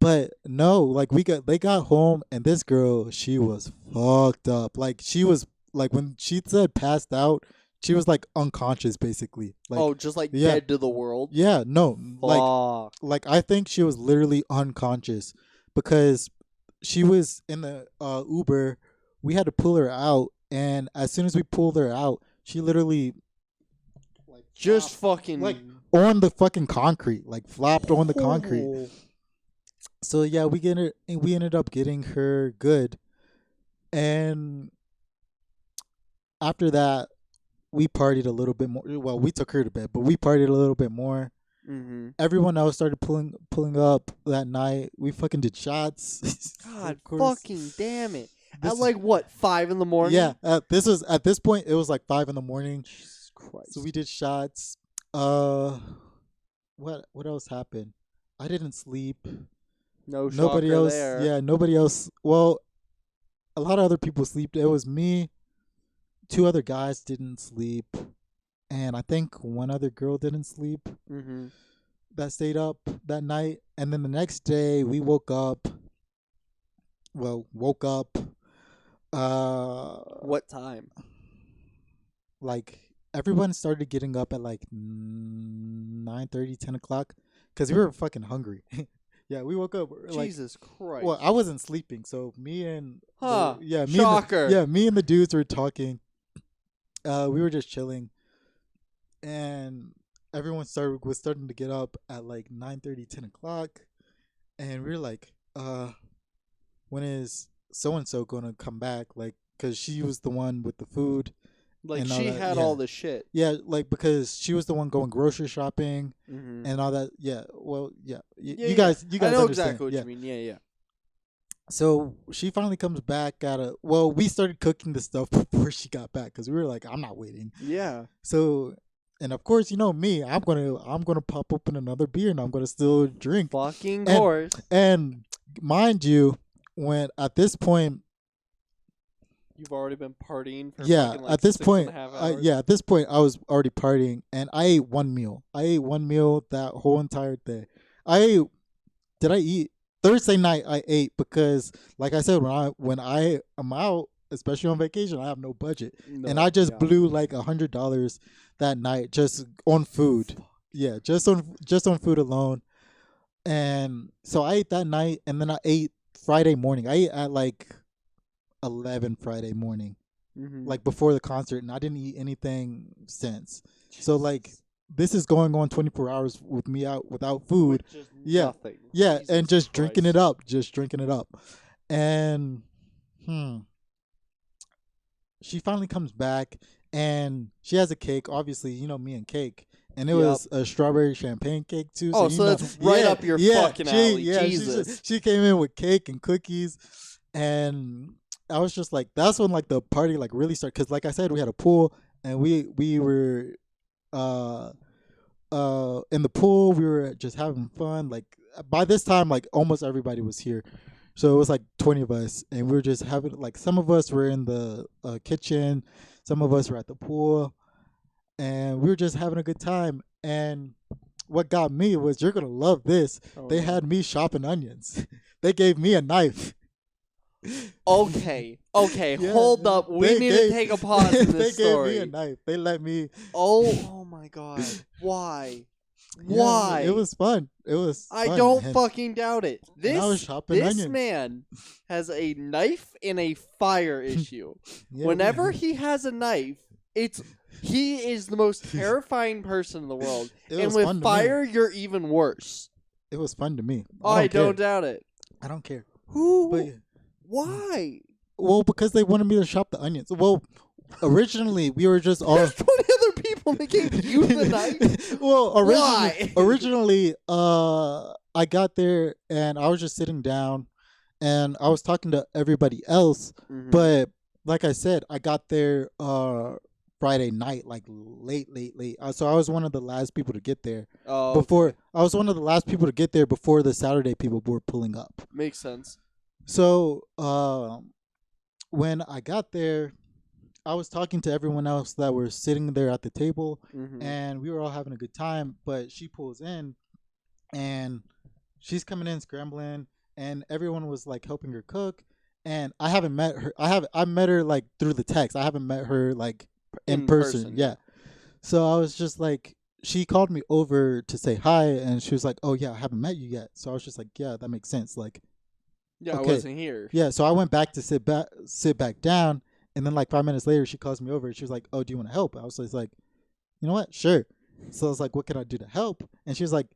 But no, like they got home, and this girl, she was fucked up. Like she was, like when she said passed out, she was like unconscious basically. Like, just like yeah. dead to the world. yeah, no, Fuck. like I think she was literally unconscious, because she was in the Uber. We had to pull her out, and as soon as we pulled her out, she literally like Just flopped, fucking like on the fucking concrete, like flopped on the concrete. Oh. So yeah, we ended up getting her good, and after that, we partied a little bit more. Well, we took her to bed, but we partied a little bit more. Mm-hmm. Everyone else started pulling up that night. We fucking did shots. God Of course. fucking damn it! This At is- like what, 5 in the morning? Yeah, at this point it was like 5 a.m. Jesus Christ. So we did shots. What else happened? I didn't sleep. no Nobody shocker else. there. Yeah, nobody else. Well, a lot of other people slept. It was me. 2 other guys didn't sleep, and I think 1 other girl didn't sleep. Mm-hmm. That stayed up that night, and then the next day we woke up. What time? Like everyone started getting up at like 9:30, 10 o'clock, because we were fucking hungry. Yeah, we woke up like. Jesus Christ. Well, I wasn't sleeping, so me and Shocker. me and the dudes were talking. We were just chilling, and everyone was starting to get up at like 9:30, 10 o'clock, and we were like, when is so and so gonna come back? Like, cause she was the one with the food. Like and all she that, had yeah. all the shit. Yeah, like because she was the one going grocery shopping Mm-hmm. and all that. Yeah, well, yeah, Yeah, you guys I know understand. exactly what Yeah. you mean. Yeah. So she finally comes back well, we started cooking the stuff before she got back because we were like, I'm not waiting. Yeah. So, and of course, you know me, I'm gonna pop open another beer and I'm gonna still drink. Fucking course. And mind you, when at this point, You've already been partying for yeah, fucking, like, at this 6.5 point, hours? at this point, I was already partying, and I ate 1 meal. I ate 1 meal that whole entire day. Did I eat Thursday night? I ate because, like I said, when I am out, especially on vacation, I have no budget, and I just blew like $100 that night just on food. Yeah, just on food alone. And so I ate that night, and then I ate Friday morning. I ate at like 11 Friday morning, Mm-hmm. like before the concert, and I didn't eat anything since. So like this is going on 24 hours with me out without food. With just Yeah. nothing. Yeah, Jesus and just drinking it Christ. up, and she finally comes back, and she has a cake. Obviously, you know me and cake. And it Yep. was a strawberry champagne cake too. Oh, you so know, that's right up your fucking alley. Yeah, Jesus. she came in with cake and cookies, and I was just like, that's when like the party like really started. Because like I said, we had a pool, and we were in the pool. We were just having fun. Like by this time, like almost everybody was here. So it was like 20 of us, and we were just having like some of us were in the kitchen, some of us were at the pool, and we were just having a good time. And what got me was, you're gonna love this. Oh, They no. had me chopping onions. They gave me a knife. Okay. Yeah, Hold up. We they need gave- to take a pause in They this gave story. me a knife. They let me. Oh my God. Why? Yeah, Why? It was fun. It was. I fun, don't man. fucking doubt it. And I was chopping This onions. man has a knife and a fire issue. Yeah, Whenever he has a knife, he is the most terrifying person in the world. It And was fun with to fire, you're even worse. It was fun to me. I care. don't doubt it. I don't care. Who? But Why? well, because they wanted me to chop the onions. Well, originally we were just all. There's 20 other people that gave you the knife. Well, Why? originally, I got there and I was just sitting down, and I was talking to everybody else. Mhm. But like I said, I got there Friday night, like late. So I was one of the last people to get there Oh, before. I was one of the last people to get there before the Saturday people were pulling up. makes sense. So when I got there, I was talking to everyone else that were sitting there at the table, Mhm. and we were all having a good time. But she pulls in, and she's coming in scrambling, and everyone was like helping her cook. And I haven't met her. I met her like through the text. I haven't met her like in person. Yeah. So I was just like, she called me over to say hi, and she was like, "Oh yeah, I haven't met you yet." So I was just like, "Yeah, that makes sense." Like, Yeah, okay. I wasn't here. yeah. So I went back to sit back down, and then like 5 minutes later, she calls me over. She was like, "Oh, do you want to help?" I was just like, "You know what? Sure." So I was like, "What can I do to help?" And she was like,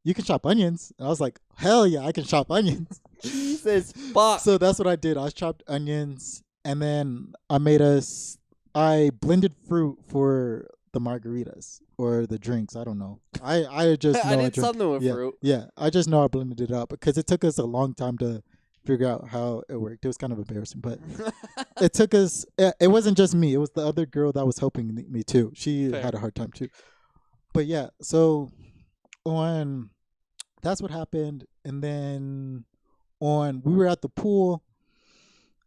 "You can chop onions." And I was like, "Hell yeah, I can chop onions." Jesus fuck. So that's what I did. I chopped onions, and then I I blended fruit for the margaritas or the drinks. I don't know. I just I know did something with yeah, fruit. yeah. I just know I blended it up because it took us a long time to figure out how it worked. It was kind of embarrassing, but it took us. It wasn't just me. It was the other girl that was helping me too. She Fair. had a hard time too. But yeah, so on that's what happened, and then on we were at the pool,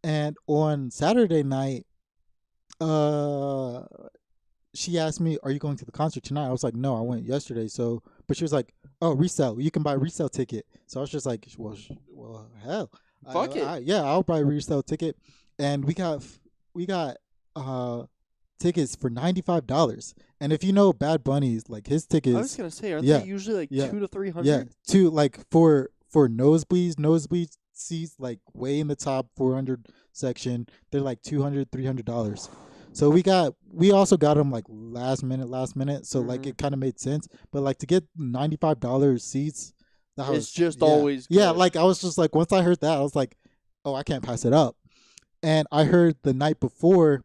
and on Saturday night, uh, she asked me, "Are you going to the concert tonight?" I was like, "No, I went yesterday." So, but she was like, "Oh, resale. You can buy a resale ticket." So I was just like, "Well, hell, Fuck it. yeah, I'll buy a resale ticket." And we got uh tickets for $95. And if you know Bad Bunny's, like his I was tickets, gonna say, aren't yeah, they usually like yeah, 200 to 300? yeah, to like for nosebleed seats, like way in the top 400 section, they're like $200 $300. So we also got them like last minute, so like it kind of made sense. But like to get $95 seats, that It's was just yeah, always yeah. good. Like I was just like, once I heard that, I was like, oh, I can't pass it up. And I heard the night before,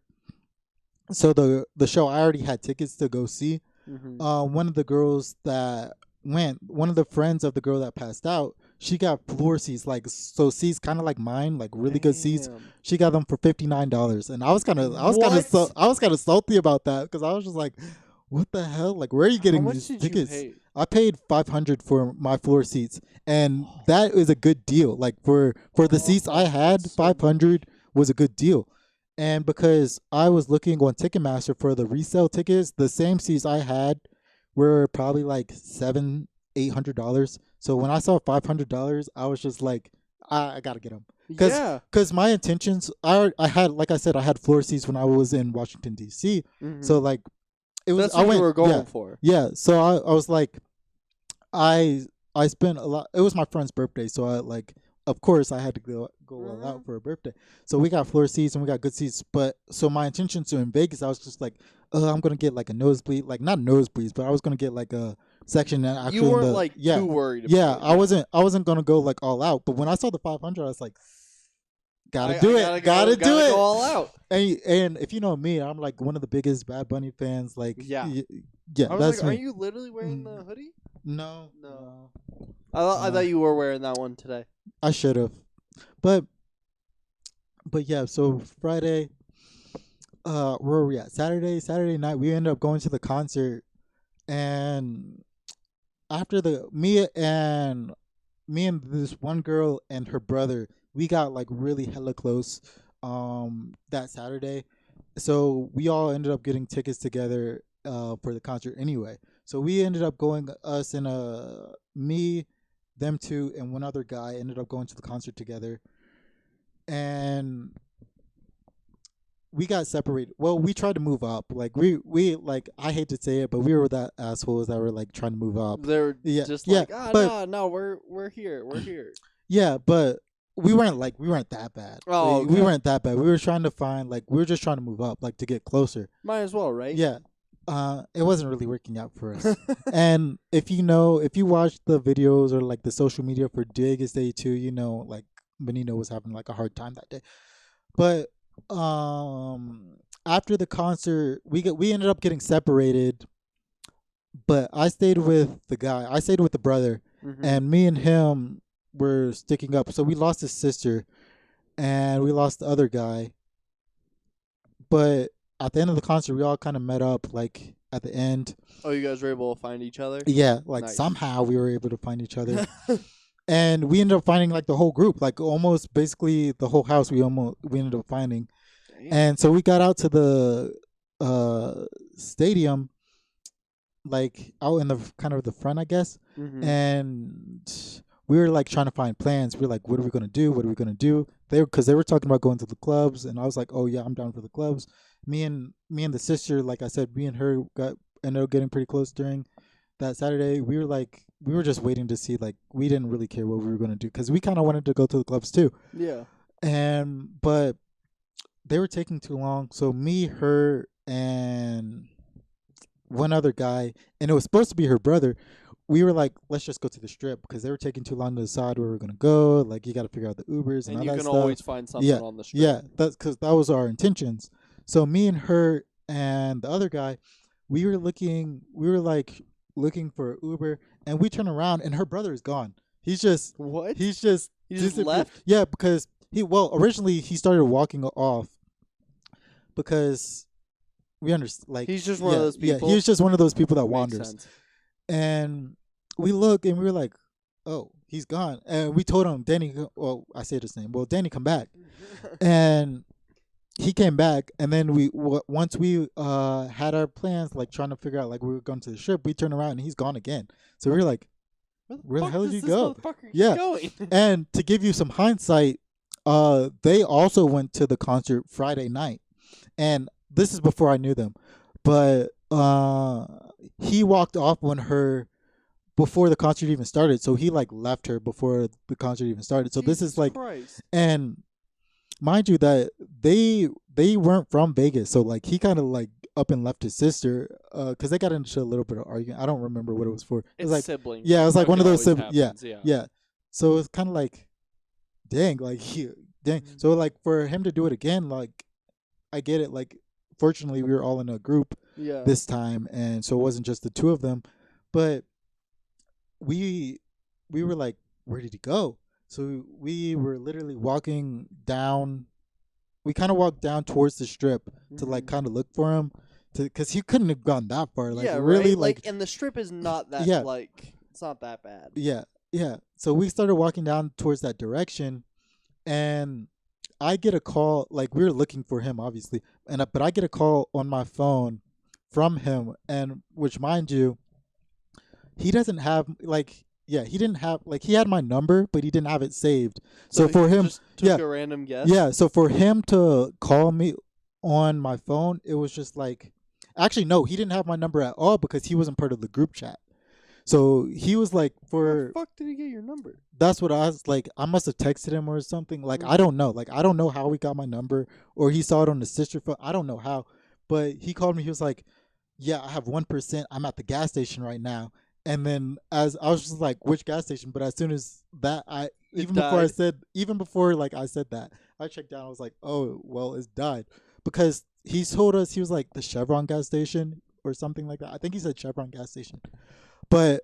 so the show I already had tickets to go see. One of the girls that went, one of the friends of the girl that passed out, she got floor seats, like so seats kind of like mine, like really good seats. Damn. She got them for $59, and I was kind of What? I was kind of salty about that because I was just like, what the hell? Like, where are you How getting much these did tickets? you pay? I paid $500 for my floor seats, and that is a good deal. Like for the seats I had, That's so much. $500 was a good deal. And because I was looking on Ticketmaster for the resale tickets, the same seats I had were probably like $700-800. So when I saw $500, I was just like, I gotta get them. Yeah. Cause my intentions, I had, like I said, I had floor seats when I was in Washington D.C. So like it was, That's what you were going yeah, for. yeah. So I was like, I spent a lot. It was my friend's birthday, so I like, of course, I had to go all out for a birthday. So we got floor seats and we got good seats. But so my intentions in Vegas, I was just like, I'm gonna get like a nosebleed, like not nosebleeds, but I was gonna get like a section that actually You weren't in the, like yeah, too worried. yeah. About it. I wasn't gonna go like all out. But when I saw the 500, I was like, gotta I do gotta it, gotta do it. Go all out. And if you know me, I'm like one of the biggest Bad Bunny fans. Like, Yeah. yeah, I was that's like, me. are you literally wearing the hoodie? No, No. I thought you were wearing that one today. I should have, but yeah. So Friday, where were we at? Saturday night, we ended up going to the concert, and after me and this one girl and her brother, we got like really hella close, that Saturday. So we all ended up getting tickets together, for the concert anyway. So we ended up going, us and me, them two, and one other guy ended up going to the concert together, and we got separated. Well, we tried to move up. Like we like, I hate to say it, but we were that assholes that were like trying to move up. They're Yeah, just yeah, like, but no, we're here, we're here. yeah, but we weren't that bad. Oh, we okay. weren't that bad. We were trying to find, like, we were just trying to move up, like to get closer. Might as well, right? Yeah. It wasn't really working out for us. And if you watch the videos or like the social media for Vegas Day 2, like Benito was having like a hard time that day. But after the concert, we ended up getting separated. But I stayed with the brother, and me and him were sticking up. So we lost his sister, and we lost the other guy. But at the end of the concert, we all kind of met up, like at the end. Oh, you guys were able to find each other? Yeah, like Nice. somehow we were able to find each other. And we ended up finding like the whole group, like almost basically the whole house. We ended up finding. Damn. And so we got out to the stadium, like out in the kind of the front, I guess. And we were like trying to find plans. We were like, what are we gonna do? What are we gonna do? Because they were talking about going to the clubs, and I was like, oh yeah, I'm down for the clubs. Me and the sister, like I said, me and her ended up getting pretty close during that Saturday. We were just waiting to see, like, we didn't really care what we were gonna do because we kind of wanted to go to the clubs too. Yeah. But they were taking too long. So me, her, and one other guy, and it was supposed to be her brother. We were like, let's just go to the strip because they were taking too long to decide where we're gonna go. Like, you got to figure out the Ubers and all you that can stuff. always find something on the strip. Yeah, that's because that was our intentions. So me and her and the other guy, we were like looking for Uber, and we turn around and her brother is gone. What? He's just He just disappeared. left? Yeah, because originally he started walking off because we understand, like, He's just one of those people? Yeah, he was just one of those people that Makes wanders. sense. And we look and we were like, oh, he's gone. And we told him, Danny, well, I said his name. Well, Danny, come back. And he came back. And then once we had our plans, like trying to figure out, like, we were going to the strip, we turned around and he's gone again. So we were like, where the hell did you go? Yeah. Going? And to give you some hindsight, they also went to the concert Friday night. And this is before I knew them. But he walked off before the concert even started. So he like left her before the concert even started. So Jesus this is like, Christ. and mind you that they weren't from Vegas. So like he kind of like up and left his sister because they got into a little bit of argument. I don't remember what it was for. It was like siblings. Yeah, it was like one of those siblings. Yeah. So it's kind of like, dang, like dang. Mhm. So like for him to do it again, like I get it. Like fortunately we were all in a group this time, and so it wasn't just the two of them, but we were like, where did he go? So we were literally walking down. We kind of walked down towards the strip to like kind of look for him, because he couldn't have gone that far. Like really, right? like and the strip is not that it's not that bad. Yeah. So we started walking down towards that direction, and I get a call. Like we were looking for him, obviously, but I get a call on my phone from him, and which, mind you, he doesn't have he didn't have he had my number, but he didn't have it saved. So for him, just took a random guess. yeah. So for him to call me on my phone, it was just like, actually no, he didn't have my number at all because he wasn't part of the group chat. So he was like, Where the fuck did he get your number? That's what I was like. I must have texted him or something. Like I don't know. Like I don't know how he got my number, or he saw it on the sister phone. I don't know how, but he called me. He was like, "Yeah, I have 1%. I'm at the gas station right now." And then as I was just like, "Which gas station?" But as soon as that, even before like I said that, I checked down. I was like, "Oh, well, it's died," because he told us he was like the Chevron gas station or something like that. I think he said Chevron gas station. But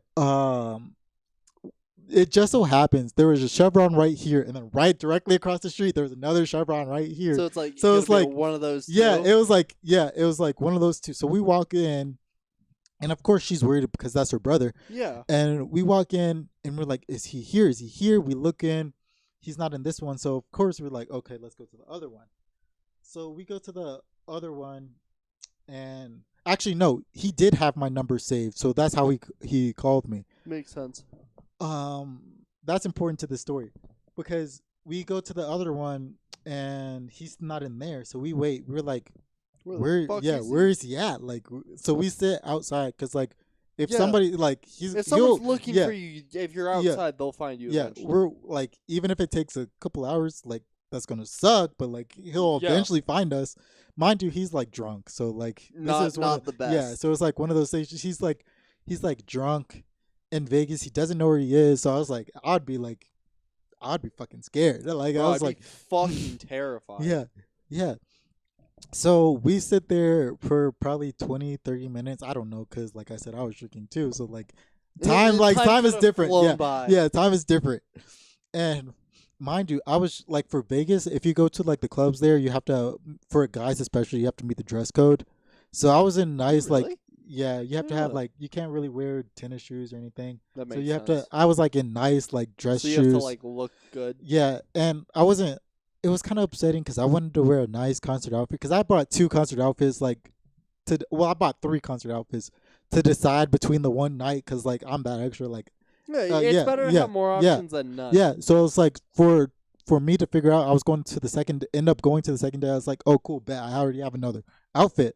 it just so happens there was a Chevron right here, and then right directly across the street there was another Chevron right here. So it's like one of those two? Yeah, it was like one of those two. So we walk in, and of course she's worried because that's her brother. Yeah. And we walk in and we're like, is he here? Is he here? We look in, he's not in this one. So of course we're like, okay, let's go to the other one. So we go to the other one, and actually, no, he did have my number saved, so that's how he called me. Makes sense. That's important to the story, because we go to the other one and he's not in there, so we wait. We're like, where is he at? Like, so we sit outside because like if somebody like if someone's looking for you, if you're outside, they'll find you. Yeah, eventually. we're like, even if it takes a couple hours, like that's gonna suck, but like he'll eventually find us. Mind you, he's like drunk, so like this is not the best. Yeah, so it's like one of those stations. He's like drunk in Vegas. He doesn't know where he is. So I was like, I'd be fucking scared. Like I was like fucking terrified. Yeah. So we sit there for probably 20, 30 minutes. I don't know, because like I said, I was drinking too. So like time is different. Yeah, time is different. And mind you, I was like, for Vegas, if you go to like the clubs there, you have to, for guys especially, you have to meet the dress code. So I was in nice like, yeah, you have to have like, you can't really wear tennis shoes or anything. That makes so you sense. have to. I was like in nice like dress shoes. So you have to like look good. Yeah, and I wasn't. It was kind of upsetting because I wanted to wear a nice concert outfit, because I bought 2 concert outfits I bought 3 concert outfits to decide between the one night, because like I'm that extra like. Yeah, it's better to have more options than none. Yeah, so it's like for me to figure out, I was going to the second. End up going to the second day. I was like, oh cool, bet I already have another outfit.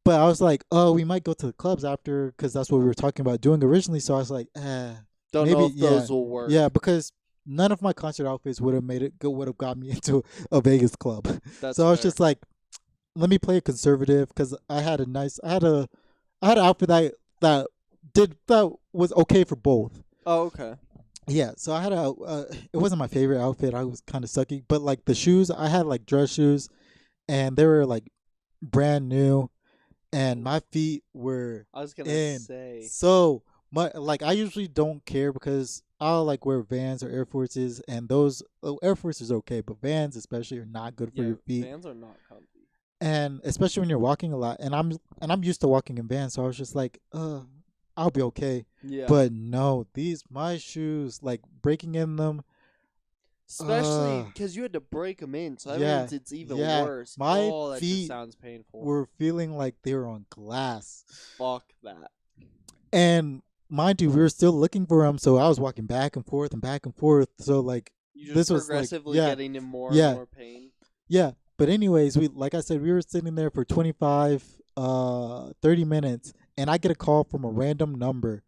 But I was like, oh, we might go to the clubs after, because that's what we were talking about doing originally. So I was like, don't know if those will work. Yeah, because none of my concert outfits would have got me into a Vegas club. So I was just like, let me play it conservative, because I had an outfit that was okay for both. Oh, okay. Yeah, so I had it wasn't my favorite outfit. I was kind of sucky, but like the shoes, I had like dress shoes, and they were like brand new, and my feet were I was gonna in say. so much. Like I usually don't care because I'll like wear Vans or Air Forces, and those Air Forces okay, but Vans especially are not good for Yeah, your feet, Vans are not comfy. and especially when you're walking a lot. And I'm used to walking in Vans, so I was just like, I'll be okay. Yeah. But no, these my shoes, like breaking in them. Especially because you had to break them in, so that Yeah, means it's even yeah. worse. My Oh, that just feet sounds painful. were feeling like they were on glass. Fuck that. And mind you, we were still looking for him, so I was walking back and forth and back and forth. So like You just this was like progressively yeah, getting in more yeah, and more pain. yeah. But anyways, we like I said, we were sitting there for 25, 30 minutes, and I get a call from a random number,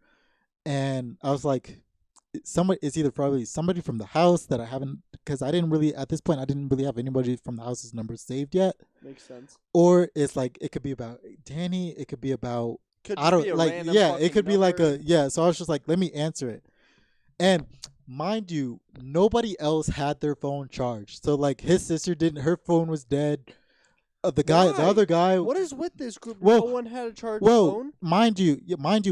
and I was like, somebody it's either probably somebody from the house that I haven't because I didn't really at this point I didn't really have anybody from the house's number saved yet, Makes sense. or it's like it could be about Danny, it could be about Could I just be don't a like random yeah, it fucking could be like number. a yeah. So I was just like, let me answer it, and mind you, nobody else had their phone charged. So like his sister didn't, her phone was dead. The Why? other guy. What is with this group? Well, No one had a charged Well, phone? mind you,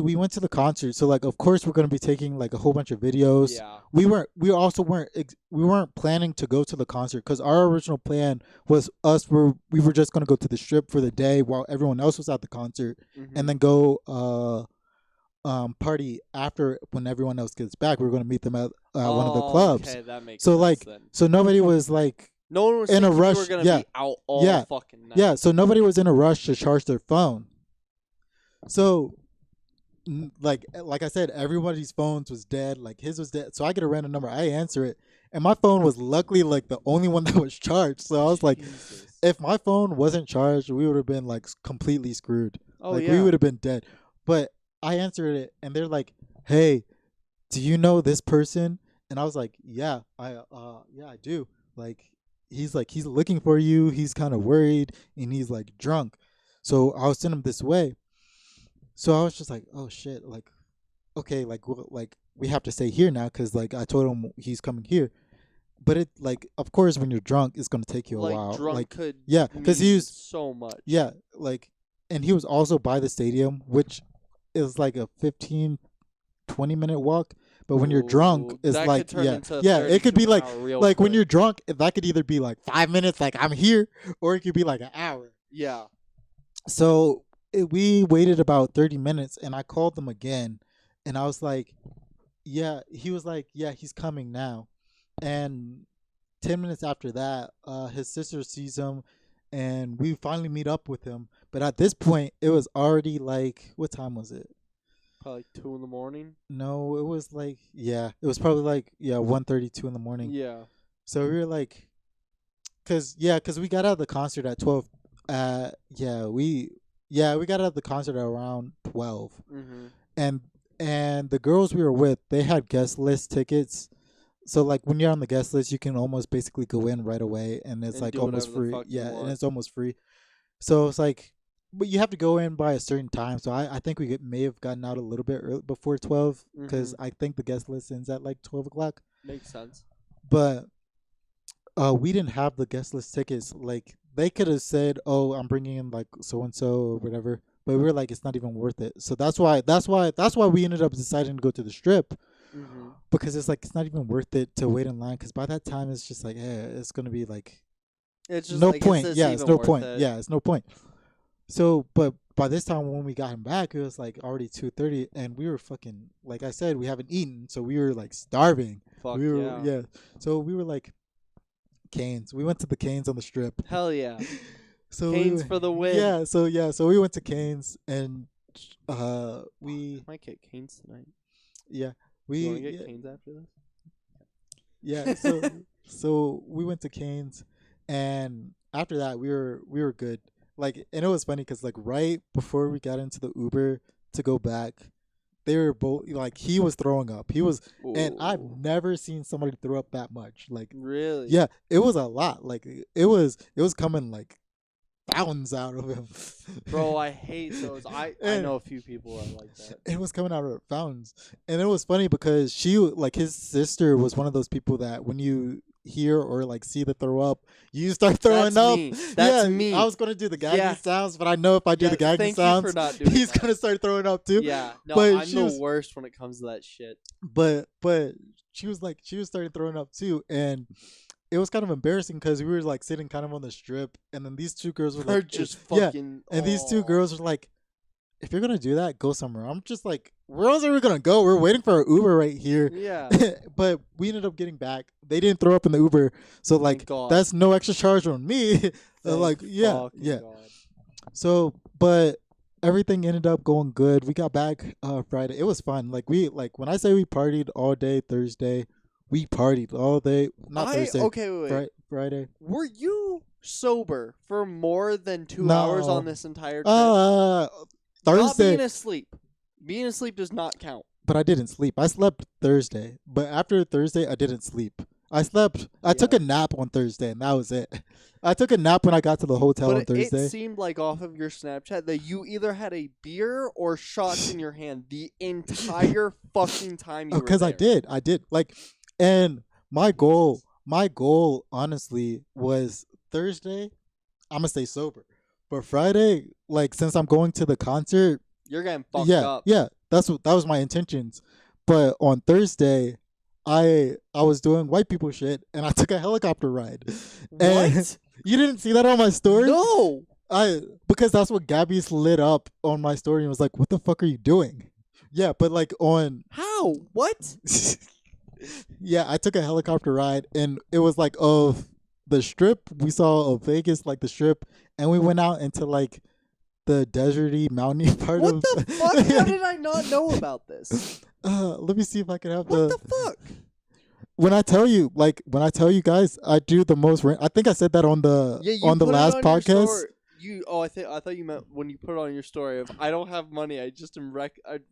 we went to the concert, so like, of course, we're gonna be taking like a whole bunch of videos. Yeah. We also we weren't planning to go to the concert because our original plan was we were just gonna go to the strip for the day while everyone else was at the concert, Mhm. and then go party after when everyone else gets back. We were gonna meet them at one of the clubs. Okay, that makes So sense like, then. so nobody was like No one was in a thinking rush. you were gonna Yeah. be out all Yeah. fucking night. Yeah, so nobody was in a rush to charge their phone. So, like I said, everybody's phones was dead. Like his was dead. So I get a random number. I answer it, and my phone was luckily like the only one that was charged. So I was like, Jesus. if my phone wasn't charged, we would have been like completely screwed. Oh Like yeah. we would have been dead. But I answered it, and they're like, "Hey, do you know this person?" And I was like, "Yeah, I do." Like he's looking for you. He's kind of worried, and he's like drunk. So I'll send him this way. So I was just like, "Oh shit!" Like, okay, like we have to stay here now because like I told him he's coming here. But it like of course when you're drunk, it's gonna take you a Like while. drunk Like could yeah, because he mean was so much. yeah like, and he was also by the stadium, which is like a 15, 20-minute walk. But when you're drunk, Ooh, it's that like could turn into a it could 30 be to an like hour real when quick. you're drunk, that could either be like 5 minutes, like I'm here, or it could be like an hour. Yeah. So we waited about 30 minutes, and I called them again, and I was like, yeah. He was like, yeah, he's coming now, and 10 minutes after that, his sister sees him, and we finally meet up with him. But at this point, it was already like, what time was it? Probably 2 in the morning. No, it was like, yeah, it was probably like, yeah, 1:32 in the morning. Yeah. So we were like, cause we got out of the concert at 12. We got out of the concert at around 12, Mhm. and the girls we were with, they had guest list tickets. So like when you're on the guest list, you can almost basically go in right away, and it's And like do almost whatever the free. fuck you Yeah, and want. it's almost free. So it's like, but you have to go in by a certain time. So I think may have gotten out a little bit early, before 12, because I think the guest list ends at like 12 o'clock. Makes sense. But we didn't have the guest list tickets. Like they could have said, "Oh, I'm bringing in like so and so or whatever," but we were like, "It's not even worth it." So that's why we ended up deciding to go to the strip, Mhm. because it's like it's not even worth it to wait in line, because by that time it's just like, it's gonna be like It's just no like, point. Is this Yeah, even it's no worth point. it? Yeah, it's no point. So, but by this time when we got him back, it was like already 2:30, and we were fucking, like I said, we haven't eaten, so we were like starving. Fuck We were yeah. So we were like, Canes. We went to the Canes on the strip. Hell yeah. So Canes for the win. So we went to Canes, and we I might get Canes tonight. yeah You want we to get Canes after this? yeah so we went to Canes, and after that we were good. Like, and it was funny because like right before we got into the Uber to go back, they were both like, he was throwing up. And I've Ooh. never seen somebody throw up that much. Like, Really? yeah, it was a lot. Like it was coming like fountains out of him. Bro, I hate those. I And- know a few people that are like that. It was coming out of fountains, and it was funny because his sister was one of those people that when you hear or like see the throw up, you start throwing That's up. me. That's yeah, me. I was gonna do the gagging Yeah. sounds, but I know if I do the gagging Thank you sounds, for not doing he's that. gonna start throwing up too. Yeah, no, But I'm she the was- worst when it comes to that shit. But she was starting throwing up too, and it was kind of embarrassing because we were like sitting kind of on the strip, and then these two girls were They're like, just yeah, fucking. and these two oh. girls were like, if you're gonna do that, go somewhere. I'm just like, where else are we gonna go? We're waiting for our Uber right here. Yeah. But we ended up getting back. They didn't throw up in the Uber, so like Thank God. that's no extra charge on me. Thank like yeah, fucking yeah. God. So, but everything ended up going good. We got back Friday. It was fun. Like when I say we partied all day Thursday, we partied all day. Not Thursday. Okay, wait. Friday. Were you sober for more than 2 No. hours on this entire trip? Thursday. Not being asleep. Being asleep does not count. But I didn't sleep. I slept Thursday. But after Thursday, I didn't sleep. I slept. I took a nap on Thursday, and that was it. I took a nap when I got to the hotel on But Thursday. it seemed like off of your Snapchat that you either had a beer or shots in your hand the entire fucking time you were Because there. I did. Like, and my goal, honestly, was Thursday. I'm gonna stay sober. But Friday, like, since I'm going to the concert, You're getting fucked up. yeah, that was my intentions. But on Thursday, I was doing white people shit, and I took a helicopter ride. And What? you didn't see that on my story? No. Because that's what Gabby slid up on my story and was like, "What the fuck are you doing?" Yeah, but like on How? What? yeah, I took a helicopter ride, and it was like of the strip. We saw of Vegas, like the strip, and we went out into like the deserty, mountainy part What of. the fuck? How did I not know about this? Let me see if I can have What the fuck? When I tell you guys, I do the most. I think I said that on the Yeah, you on the put it last on your podcast. story. I thought you meant when you put it on your story of I don't have money. I just am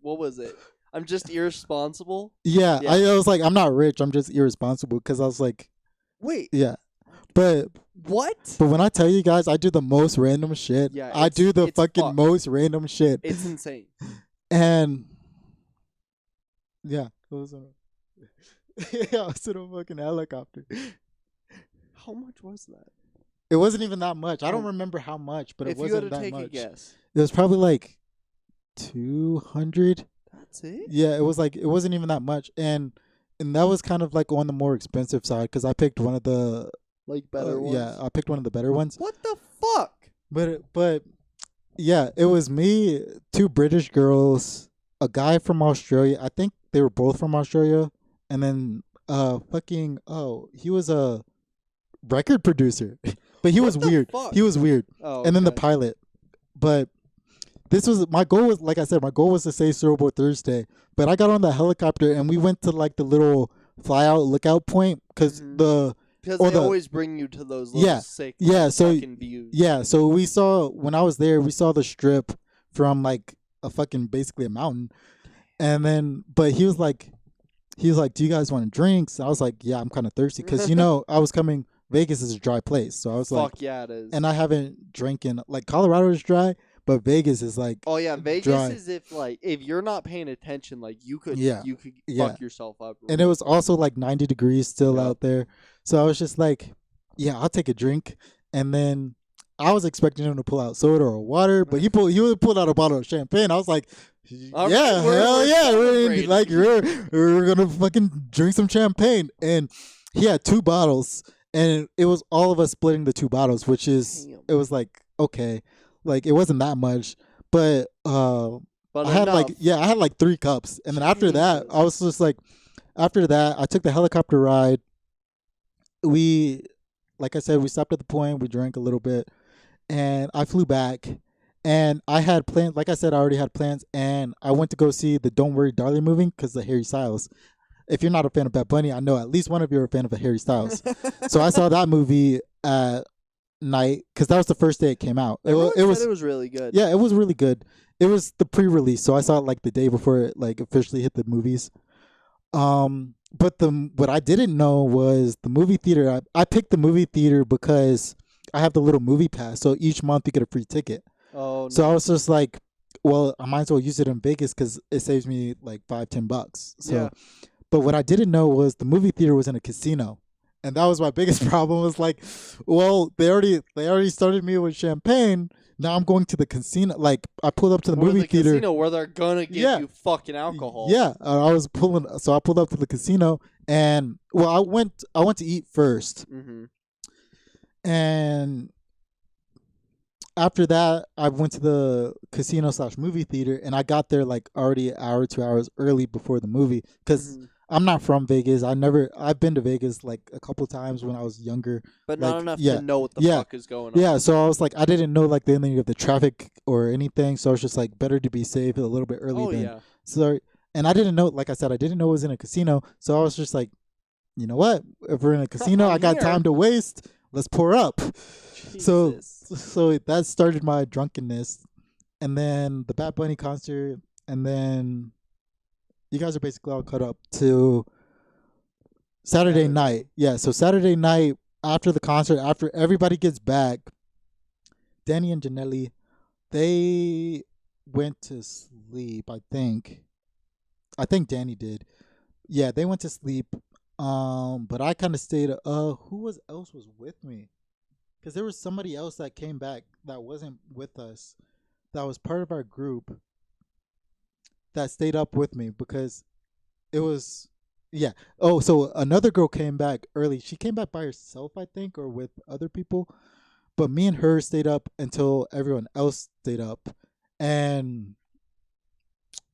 what was it? I'm just irresponsible. Yeah, Yeah. I was like, I'm not rich. I'm just irresponsible because I was like, Wait, yeah, but what? when I tell you guys, I do the most random shit. Yeah, I do the it's fucking fucked. most random shit, It's insane. and yeah, it was yeah, I was in a fucking helicopter. How much was that? It wasn't even that much. I don't Oh. remember how much, but it If you had wasn't to that take much. a guess, It was probably like 200. that's it. Yeah, it was like it wasn't even that much, and that was kind of like on the more expensive side because I picked one of the Like better ones. yeah, I picked one of the better ones. What the fuck? But yeah, it was me, two British girls, a guy from Australia. I think they were both from Australia, and then he was a record producer, but he What was the weird. fuck? He was weird, Oh, and then the okay. pilot. But this was my goal. Was like I said, my goal was to say Super Bowl Thursday. But I got on the helicopter and we went to like the little fly out lookout point because Mhm. Because or they the- always bring you to those little Yeah, sick yeah, so- fucking views. yeah. So we saw when I was there, we saw the strip from like a fucking basically a mountain, and then but he was like, do you guys want drinks? I was like, yeah, I'm kind of thirsty because I was coming. Vegas is a dry place, so I was like, Fuck yeah, it is. and I haven't drank in like Colorado is dry, but Vegas is like oh yeah, Vegas dry. is if you're not paying attention, like you could Yeah, yeah. fuck yourself up. and it was also like 90 degrees still Yep. out there. So I was just like, yeah, I'll take a drink. And then I was expecting him to pull out soda or water, but he pulled out a bottle of champagne. I was like, All yeah, right, we're hell yeah, celebrating. we're gonna fucking drink some champagne. And he had 2 bottles, and it was all of us splitting the 2 bottles, which is Damn. it was like okay, like it wasn't that much, but But I had enough. I had like 3 cups, and then after that, I was just like, after that, I took the helicopter ride. We, like I said, we stopped at the point. We drank a little bit, and I flew back. And I had plans. Like I said, I already had plans, and I went to go see the "Don't Worry, Darling" movie because of Harry Styles. If you're not a fan of Bad Bunny, I know at least one of you are a fan of Harry Styles. So I saw that movie at night because that was the first day it came out. Everyone It said it was really good. yeah, it was really good. It was the pre-release, so I saw it like the day before it like officially hit the movies. But what I didn't know was the movie theater. I picked the movie theater because I have the little movie pass, so each month you get a free ticket. Oh no. So I was just like, well, I might as well use it in Vegas because it saves me like $5-10. So, Yeah. but what I didn't know was the movie theater was in a casino, And that was my biggest problem. Was like, well, they already started me with champagne. Now I'm going to the casino. Like I pulled up to the Or movie the theater. casino where they're gonna give Yeah. you fucking alcohol. Yeah, I pulled up to the casino, and well, I went to eat first, Mm-hmm. and after that, I went to the casino / movie theater, and I got there like already an hour, 2 hours early before the movie, because Mm-hmm. I'm not from Vegas. I've been to Vegas like a couple times when I was younger, But like, not enough yeah, to know what the yeah, fuck is going on. yeah. So I was like, I didn't know like the ending of the traffic or anything, so I was just like, better to be safe a little bit early Oh than yeah. so. And I didn't know, like I said, I didn't know it was in a casino, so I was just like, you know what? If we're in a casino, I'm I got here. time to waste. Let's pour up. So Jesus. that started my drunkenness, and then the Bad Bunny concert, and then you guys are basically all caught up to Saturday night. Yeah, so Saturday night after the concert, after everybody gets back, Danny and Janelli, they went to sleep. I think Danny did. Yeah, they went to sleep. But I kind of stayed. Else was with me? Because there was somebody else that came back that wasn't with us, that was part of our group, that stayed up with me because it was, yeah. Oh, so another girl came back early. She came back by herself, I think, or with other people. But me and her stayed up until everyone else stayed up, and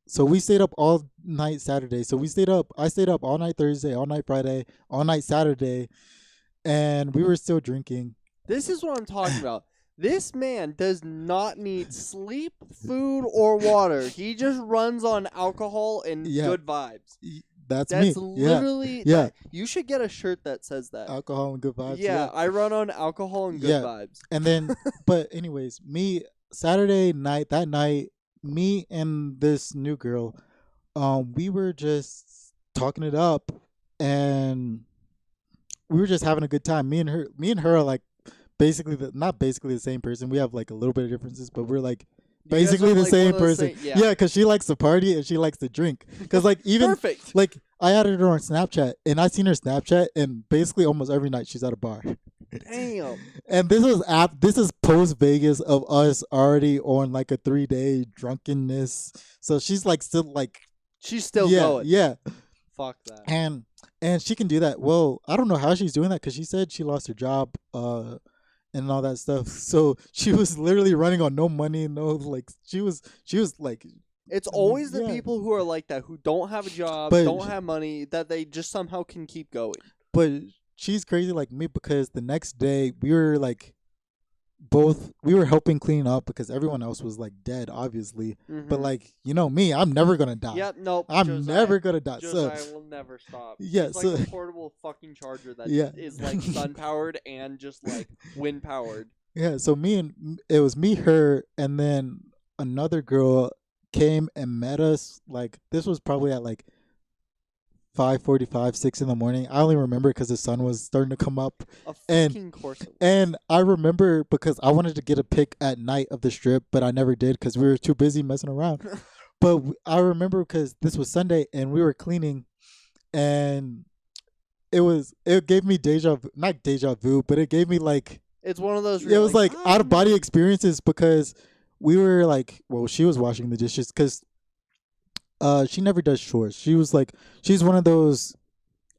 so we stayed up all night Saturday. So we stayed up. I stayed up all night Thursday, all night Friday, all night Saturday, and we were still drinking. This is what I'm talking about. This man does not need sleep, food, or water. He just runs on alcohol and Yeah. good vibes. That's That's me. literally. Yeah. that- you should get a shirt that says that. Alcohol and good vibes. Yeah, I run on alcohol and good Yeah. vibes. And then, but anyways, me Saturday night, that night, me and this new girl, we were just talking it up, and we were just having a good time. Me and her are like basically not basically the same person. We have like a little bit of differences, but we're like You guys basically are, the like, same one of those person. same- yeah. Yeah, because she likes to party and she likes to drink. Because like even Perfect. like I added her on Snapchat, and I seen her Snapchat, and basically almost every night she's at a bar. Damn. And this is post Vegas of us already on like a 3-day drunkenness. So she's like still like She's still yeah, going. yeah. Fuck that. And she can do that. Well, I don't know how she's doing that, because she said she lost her job and all that stuff. So she was literally running on no money, no like she was like, It's always the yeah. people who are like that, who don't have a job, But- don't have money, that they just somehow can keep going. but she's crazy like me, because the next day we were like we were helping clean up because everyone else was like dead, obviously. But Mhm. like, you know me, I'm never gonna die. Yep, nope. I'm Josiah- never gonna die. Josiah will never stop. Yeah, He's like so- a portable fucking charger that Yeah. is like sun powered and just like wind powered. Yeah, so it was me, her, and then another girl came and met us. Like this was probably at like 5:45, 6 in the morning. I only remember because the sun was starting to come up. A And- fucking course. It was. And I remember because I wanted to get a pic at night of the strip, but I never did because we were too busy messing around. But I remember because this was Sunday and we were cleaning, and it gave me not deja vu, but it gave me like, It's one of those. it was like out of body "Ah." experiences, because we were like, well, she was washing the dishes because she never does chores. She's one of those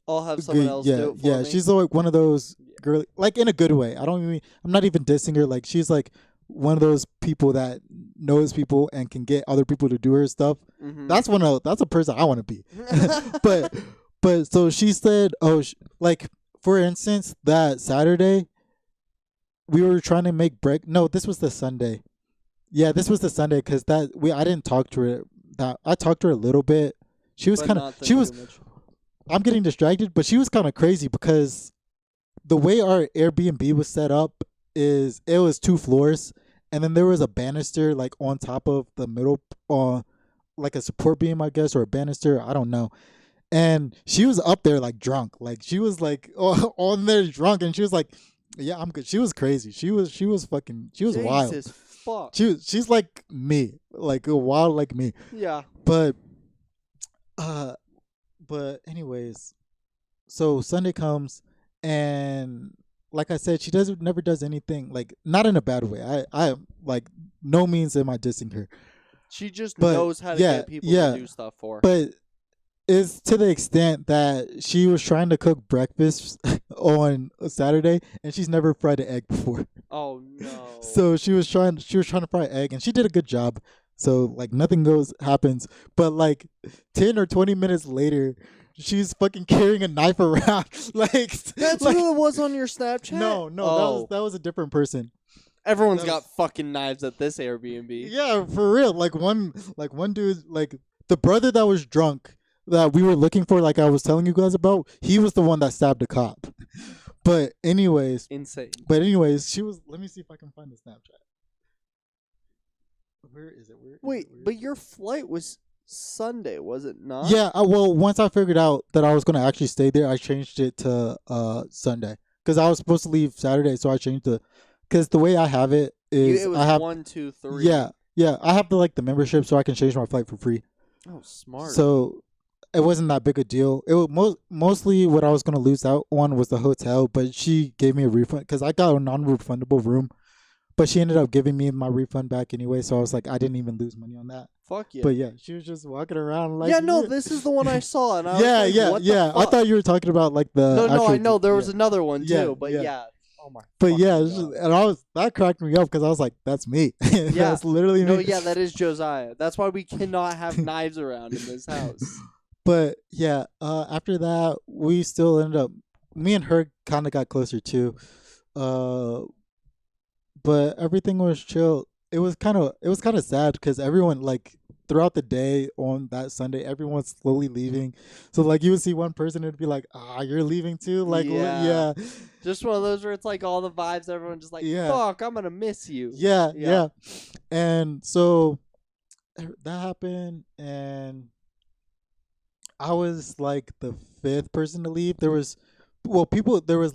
I'll have someone else do it for me. she's like one of those girl, like in a good way. I'm not even dissing her. Like she's like one of those people that knows people and can get other people to do her stuff. Mhm. That's a person I want to be. But so she said, like for instance, that Saturday we were trying to make break. No, this was the Sunday. Yeah, this was the Sunday, because I didn't talk to her. I talked to her a little bit. She was But kind not of she was. too much. I'm getting distracted, but she was kind of crazy because the way our Airbnb was set up is it was 2 floors, and then there was a banister like on top of the middle, like a support beam, I guess, or a banister. I don't know. And she was up there like drunk, like she was like on there drunk, and she was like, "Yeah, I'm good." She was crazy. She was wild. Jesus fuck. She's like me, like a wild like me. Yeah. But anyways, so Sunday comes, and like I said, she never does anything like not in a bad way. I am like no means am I dissing her, She just but knows how to yeah, get people yeah, to do stuff for her. but it's to the extent that she was trying to cook breakfast on a Saturday and she's never fried an egg before. Oh no. So she was trying to fry an egg and she did a good job. So like nothing happens, but like 10 or 20 minutes later, she's fucking carrying a knife around. Like That's like, who it was on your Snapchat? no, Oh. that was a different person. Everyone's that got was- fucking knives at this Airbnb. Yeah, for real. Like one dude, like the brother that was drunk that we were looking for, like I was telling you guys about, he was the one that stabbed a cop. But anyways, Insane. she was. Let me see if I can find the Snapchat. Where is it? Wait, but your flight was Sunday, was it not? Yeah. Well, once I figured out that I was gonna actually stay there, I changed it to Sunday because I was supposed to leave Saturday, so I changed it. Because the way I have it is It was I have 1, 2, 3. yeah I have the membership, so I can change my flight for free. Oh, smart. So it wasn't that big a deal. It was mostly what I was gonna lose out on was the hotel, but she gave me a refund because I got a non-refundable room. But she ended up giving me my refund back anyway, so I was like, I didn't even lose money on that. Fuck yeah. But yeah, she was just walking around like yeah, no, this is the one I saw, and I was yeah, like, what the I fuck? thought you were talking about like the No, actual, I know there was yeah. another one too, Yeah, but yeah. yeah. Oh my. But yeah, fucking it's just, God. and that cracked me up because I was like, that's me. That's literally No, me. yeah, that is Josiah. That's why we cannot have knives around in this house. But yeah, after that, we still ended up. Me and her kind of got closer too, but everything was chill. It was kind of sad because everyone like throughout the day on that Sunday, everyone's slowly leaving. So like you would see one person, it'd be like, you're leaving too. Like Yeah. yeah, Just one of those where it's like all the vibes, everyone just like, Yeah. fuck, I'm gonna miss you. yeah. And so that happened, and I was like the fifth person to leave. There was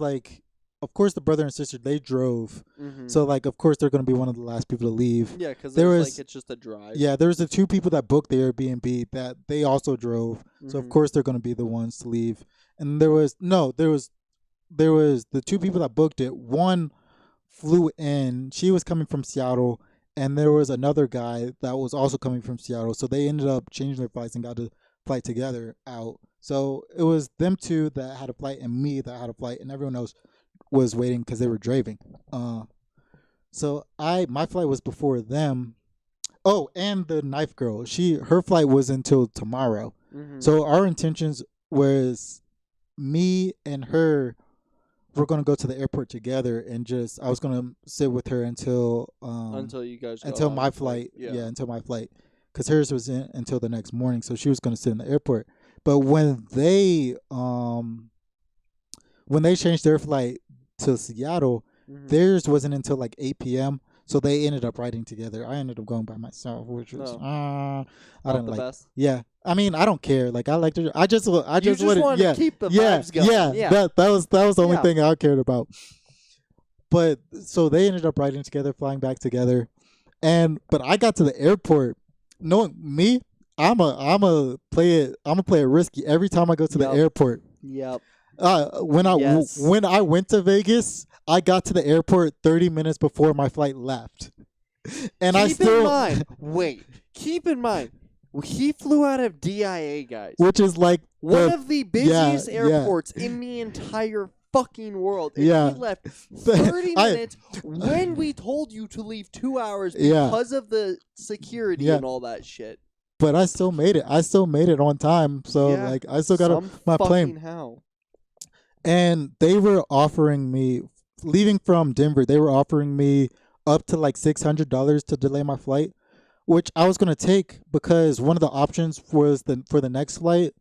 like, of course, the brother and sister, they drove. Mm-hmm. So like, of course, they're going to be one of the last people to leave. Yeah, because there was like it's just a drive. Yeah, there was the two people that booked the Airbnb that they also drove. So of Mhm. course they're going to be the ones to leave. And there was the two people that booked it. One flew in. She was coming from Seattle, and there was another guy that was also coming from Seattle. So they ended up changing their flights and got to fly together out. So it was them two that had a flight and me that had a flight, and everyone else was waiting because they were driving. So my flight was before them. Oh, and the knife girl, her flight was until tomorrow. Mhm. So our intentions was me and her we're gonna go to the airport together and I was gonna sit with her until you guys got until on my the flight. Yeah. Until my flight, because hers was in until the next morning. So she was gonna sit in the airport. But when they changed their flight to Seattle, Mhm. theirs wasn't until like 8 p.m. So they ended up riding together. I ended up going by myself, which was I Not didn't the like. best. Yeah, I mean, I don't care. Like I like to. I just You just wanted to keep the vibes going. Yeah. That was the only Yeah. thing I cared about. But so they ended up riding together, flying back together, but I got to the airport. Knowing me, I'm a play it risky every time I go to the Yup. airport. Yep. When Yes. I went to Vegas, I got to the airport 30 minutes before my flight left, and Keep in mind, he flew out of DIA, guys. which is like One of the busiest yeah. airports in the entire fucking world. And Yeah. he left 30 I- minutes when we told you to leave 2 hours Yeah. because of the security Yeah. and all that shit. but I still made it. I still made it on time. So Yeah. like I still got Some my plane. fucking how. And they were offering me, leaving from Denver, they were offering me up to like $600 to delay my flight, which I was gonna take because one of the options was for the next flight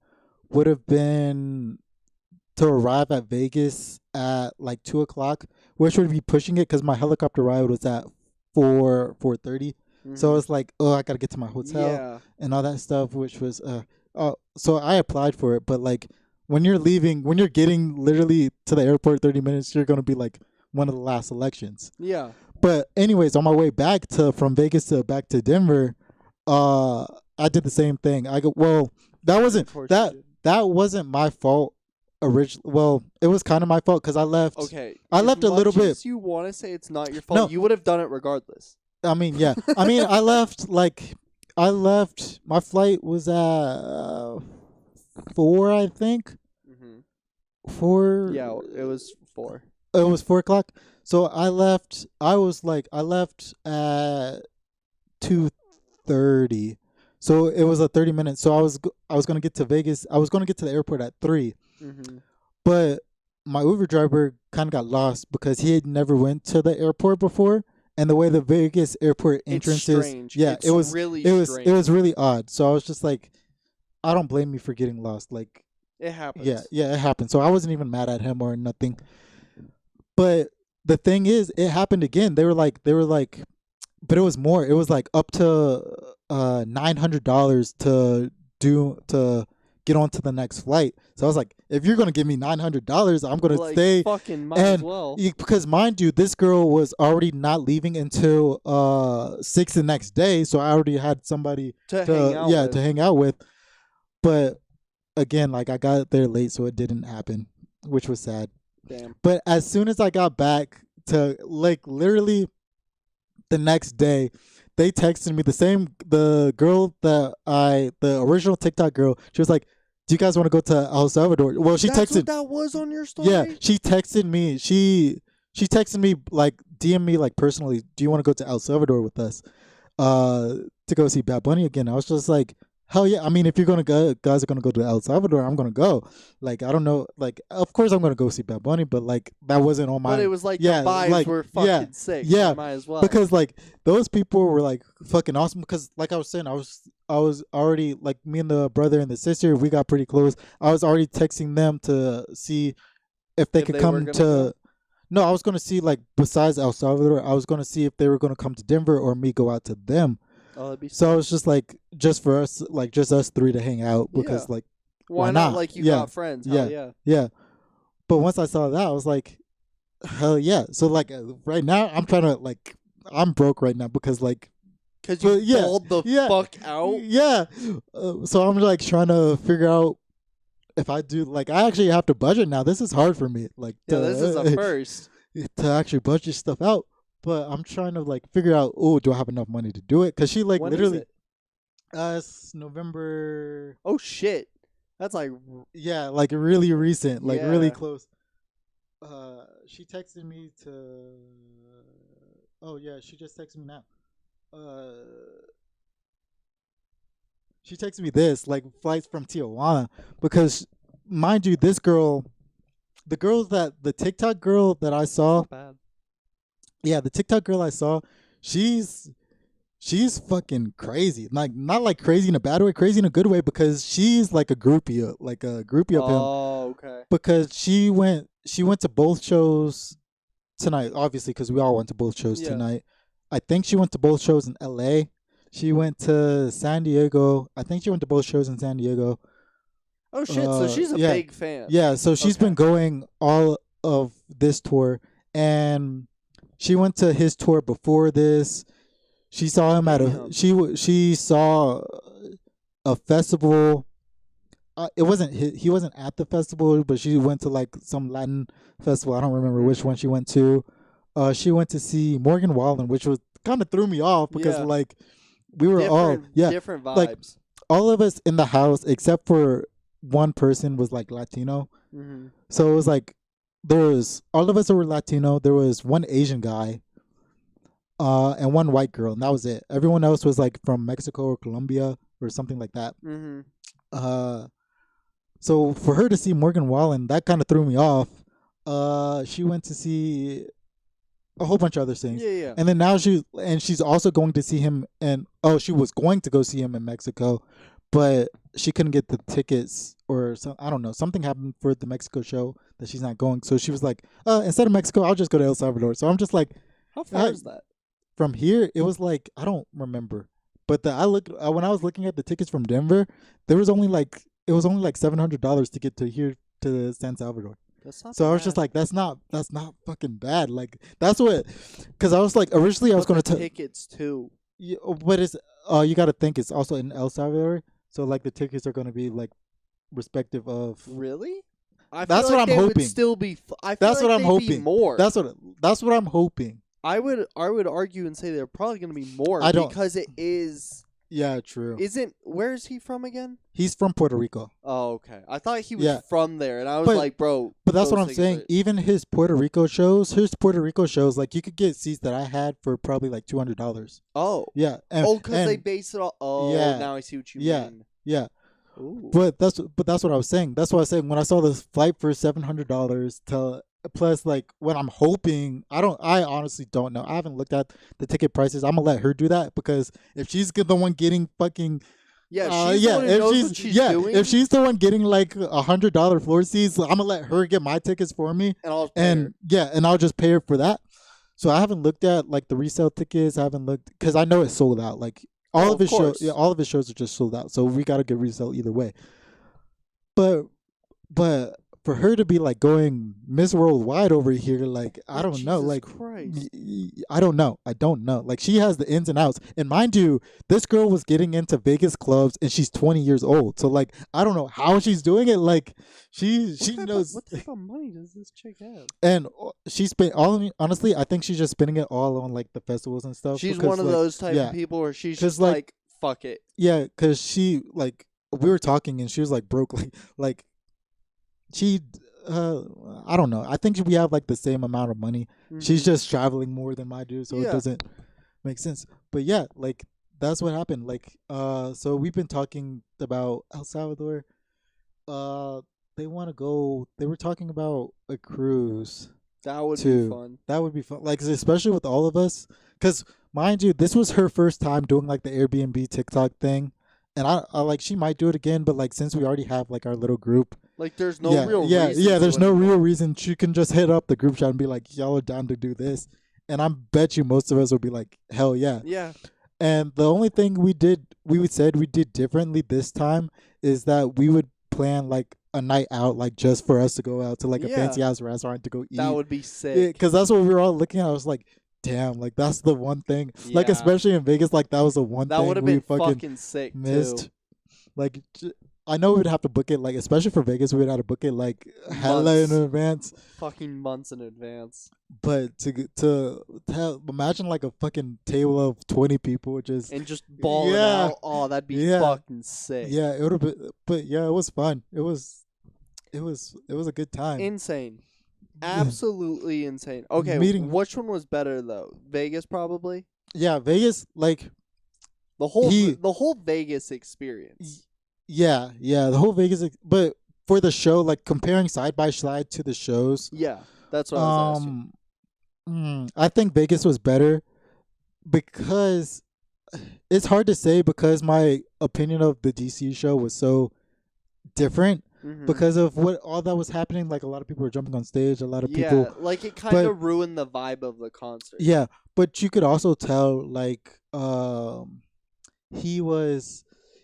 would have been to arrive at Vegas at like 2:00, which would be pushing it because my helicopter ride was at 4:30. So it's like, I gotta get to my hotel Yeah. and all that stuff, which was so I applied for it, but like when you're getting literally to the airport 30 minutes, you're gonna be like one of the last selections. Yeah. But anyways, on my way back from Vegas back to Denver, I did the same thing. I go, well, that wasn't Of course that you did. that wasn't my fault. Well, it was kind of my fault because I left. Okay. I left a little bit. As you want to say it's not your fault, No. you would have done it regardless. I mean, yeah. I mean, I left. My flight was at 4, I think. Mm-hmm. 4. Yeah, it was 4. It was 4 o'clock. So I left. I left at 2:30. So it was a 30 minutes. So I was gonna get to Vegas. I was gonna get to the airport at 3. Mm-hmm. But my Uber driver kind of got lost because he had never went to the airport before, and the way the Vegas airport entrance It's strange. is, yeah, It's it was really strange. It was really odd. So I was just like, I don't blame you for getting lost. Like, it happens. yeah, it happened. So I wasn't even mad at him or nothing. But the thing is, it happened again. They were like, but it was more. It was like up to $900 to get on to the next flight. So I was like, if you're gonna give me $900, I'm gonna stay. Fucking might as well. Because mind you, this girl was already not leaving until 6 the next day. So I already had somebody to hang out with. But again, like I got there late, so it didn't happen, which was sad. Damn. But as soon as I got back to like literally the next day, they texted me the girl the original TikTok girl. She was like, "Do you guys want to go to El Salvador?" Well, That's what that was on your story. Yeah, she texted me. She texted me like DM me like personally. Do you want to go to El Salvador with us? To go see Bad Bunny again. I was just like, hell yeah. I mean, if guys are gonna go to El Salvador, I'm gonna go. Like, I don't know. Like, of course I'm gonna go see Bad Bunny, but like that wasn't on my. But it was like the vibes were fucking sick. Yeah, so might as well. Because like those people were like fucking awesome. Because like I was saying, I was already like me and the brother and the sister, we got pretty close. I was already texting them to see if they could come to. Go? No, I was gonna see like besides El Salvador, I was gonna see if they were gonna come to Denver or me go out to them. Oh, that'd be so I was just like, just for us, like just us three to hang out because like why not? Like you got friends. Hell yeah. But once I saw that, I was like, hell yeah. So like right now, I'm trying to like I'm broke right now because like you balled the fuck out. Yeah. So I'm like trying to figure out if I do like I actually have to budget now. This is hard for me. Like this is a first to actually budget stuff out. But I'm trying to like figure out, do I have enough money to do it? Because she like when literally, is it? It's November. Oh shit, that's like like really recent, like really close. She texted me to. Oh yeah, she just texted me now. She texted me this like flights from Tijuana because, mind you, this girl, the TikTok girl that I saw. Not bad. Yeah, the TikTok girl I saw, she's fucking crazy. Like not like crazy in a bad way, crazy in a good way because she's like a groupie of him. Oh, okay. Because she went to both shows tonight, obviously, because we all went to both shows tonight. I think she went to both shows in LA. She went to San Diego. I think she went to both shows in San Diego. Oh shit! So she's a big fan. Yeah, so she's been going all of this tour and. She went to his tour before this. She saw him at she saw a festival. It wasn't he wasn't at the festival, but she went to like some Latin festival. I don't remember which one she went to. She went to see Morgan Wallen, which was kind of threw me off because like we were different vibes. Like all of us in the house except for one person was like Latino. Mm-hmm. So it was like. There was all of us were Latino. There was one Asian guy, and one white girl, and that was it. Everyone else was like from Mexico or Colombia or something like that. Mm-hmm. So for her to see Morgan Wallen, that kind of threw me off. She went to see a whole bunch of other things. Yeah. And then now she's also going to see him, she was going to go see him in Mexico, but she couldn't get the tickets or I don't know. Something happened for the Mexico show that she's not going. So she was like, instead of Mexico, I'll just go to El Salvador. So I'm just like, how far is that? From here, it was like, I don't remember. But when I was looking at the tickets from Denver, it was only like $700 to get to here to San Salvador. That's not so bad. I was just like, that's not fucking bad. Like that's what, because I was like, originally I was going to tickets too. Yeah, but it's you got to think it's also in El Salvador. So like the tickets are going to be like respective of. Really? I That's feel what like I'm they hoping. would still be. I feel That's like what I'm they'd be hoping. more. That's what I'm hoping. I would argue and say they're probably going to be more I don't. because it is. Yeah, true. Isn't where is he from again? He's from Puerto Rico. Oh, okay. I thought he was Yeah. from there, and I was But- like, bro. But that's what those I'm things saying. are- Even his Puerto Rico shows, like you could get seats that I had for probably like $200. Oh. Yeah. And, Oh, because they and- base it on. Oh, Yeah. now I see what you Yeah. mean. yeah. Ooh. But that's what I was saying. That's what I was saying when I saw this flight for $700 to plus like what I'm hoping. I honestly don't know. I haven't looked at the ticket prices. I'm gonna let her do that because if she's the one getting fucking yeah, she's the one who knows what she's doing. if she's the one getting like $100 floor seats, I'm gonna let her get my tickets for me. and I'll pay her. And I'll just pay her for that. So I haven't looked at like the resale tickets. I haven't looked because I know it's sold out. Like all Oh, of his of shows, course. yeah, all of his shows are just sold out. So we gotta get resale either way. But for her to be like going Miss Worldwide over here, like I don't know, Jesus like Christ. I don't know. Like she has the ins and outs. And mind you, this girl was getting into Vegas clubs and she's 20 years old. So like I don't know how she's doing it. Like she knows. What type of money does this chick have? And she spent honestly, I think she's just spending it all on like the festivals and stuff. She's because, one of like, those type yeah. of people where she's 'Cause, just like- like, fuck it. Yeah, because she like we were talking and she was like broke, like she. I don't know. I think we have like the same amount of money. She's Mhm. just traveling more than I do, so it Yeah. doesn't make sense. But yeah, like that's what happened. Like, so we've been talking about El Salvador. They want to go. They were talking about a cruise. That would too. be fun. That would be fun. Like, especially with all of us, because mind you, this was her first time doing like the Airbnb TikTok thing, and I like she might do it again, but like since we already have like our little group. Like, there's no real reason. Yeah. to There's no anymore. real reason. She can just hit up the group chat and be like, "Y'all are down to do this," and I bet you most of us would be like, "Hell yeah!" Yeah. And the only thing we did differently this time is that we would plan like a night out, like just for us to go out to like a Yeah. fancy ass restaurant to go eat. That would be sick. Because that's what we were all looking at. I was like, damn, like that's the one thing. Like Yeah. especially in Vegas, like that was the one That thing would have we been fucking sick, missed. too. Like, I know we'd have to book it, like, especially for Vegas, we'd have to book it, like, hella in Months. advance. Fucking months in advance. But to imagine, like, a fucking table of 20 people just, And just balling Yeah. out. Oh, that'd be Yeah. fucking sick. yeah, it would have been, but yeah, it was fun. It was a good time. Insane. Absolutely insane. Okay, Meeting- which one was better, though? Vegas, probably? Yeah, Vegas, like, The whole He- the whole Vegas experience. yeah, the whole Vegas, but for the show, like, comparing side by side to the shows, Yeah, that's what I was asking. I think Vegas was better because it's hard to say because my opinion of the DC show was so different Mhm. because of what all that was happening. Like a lot of people were jumping on stage, a lot of people. Yeah, like it kind of ruined the vibe of the concert. Yeah, but you could also tell like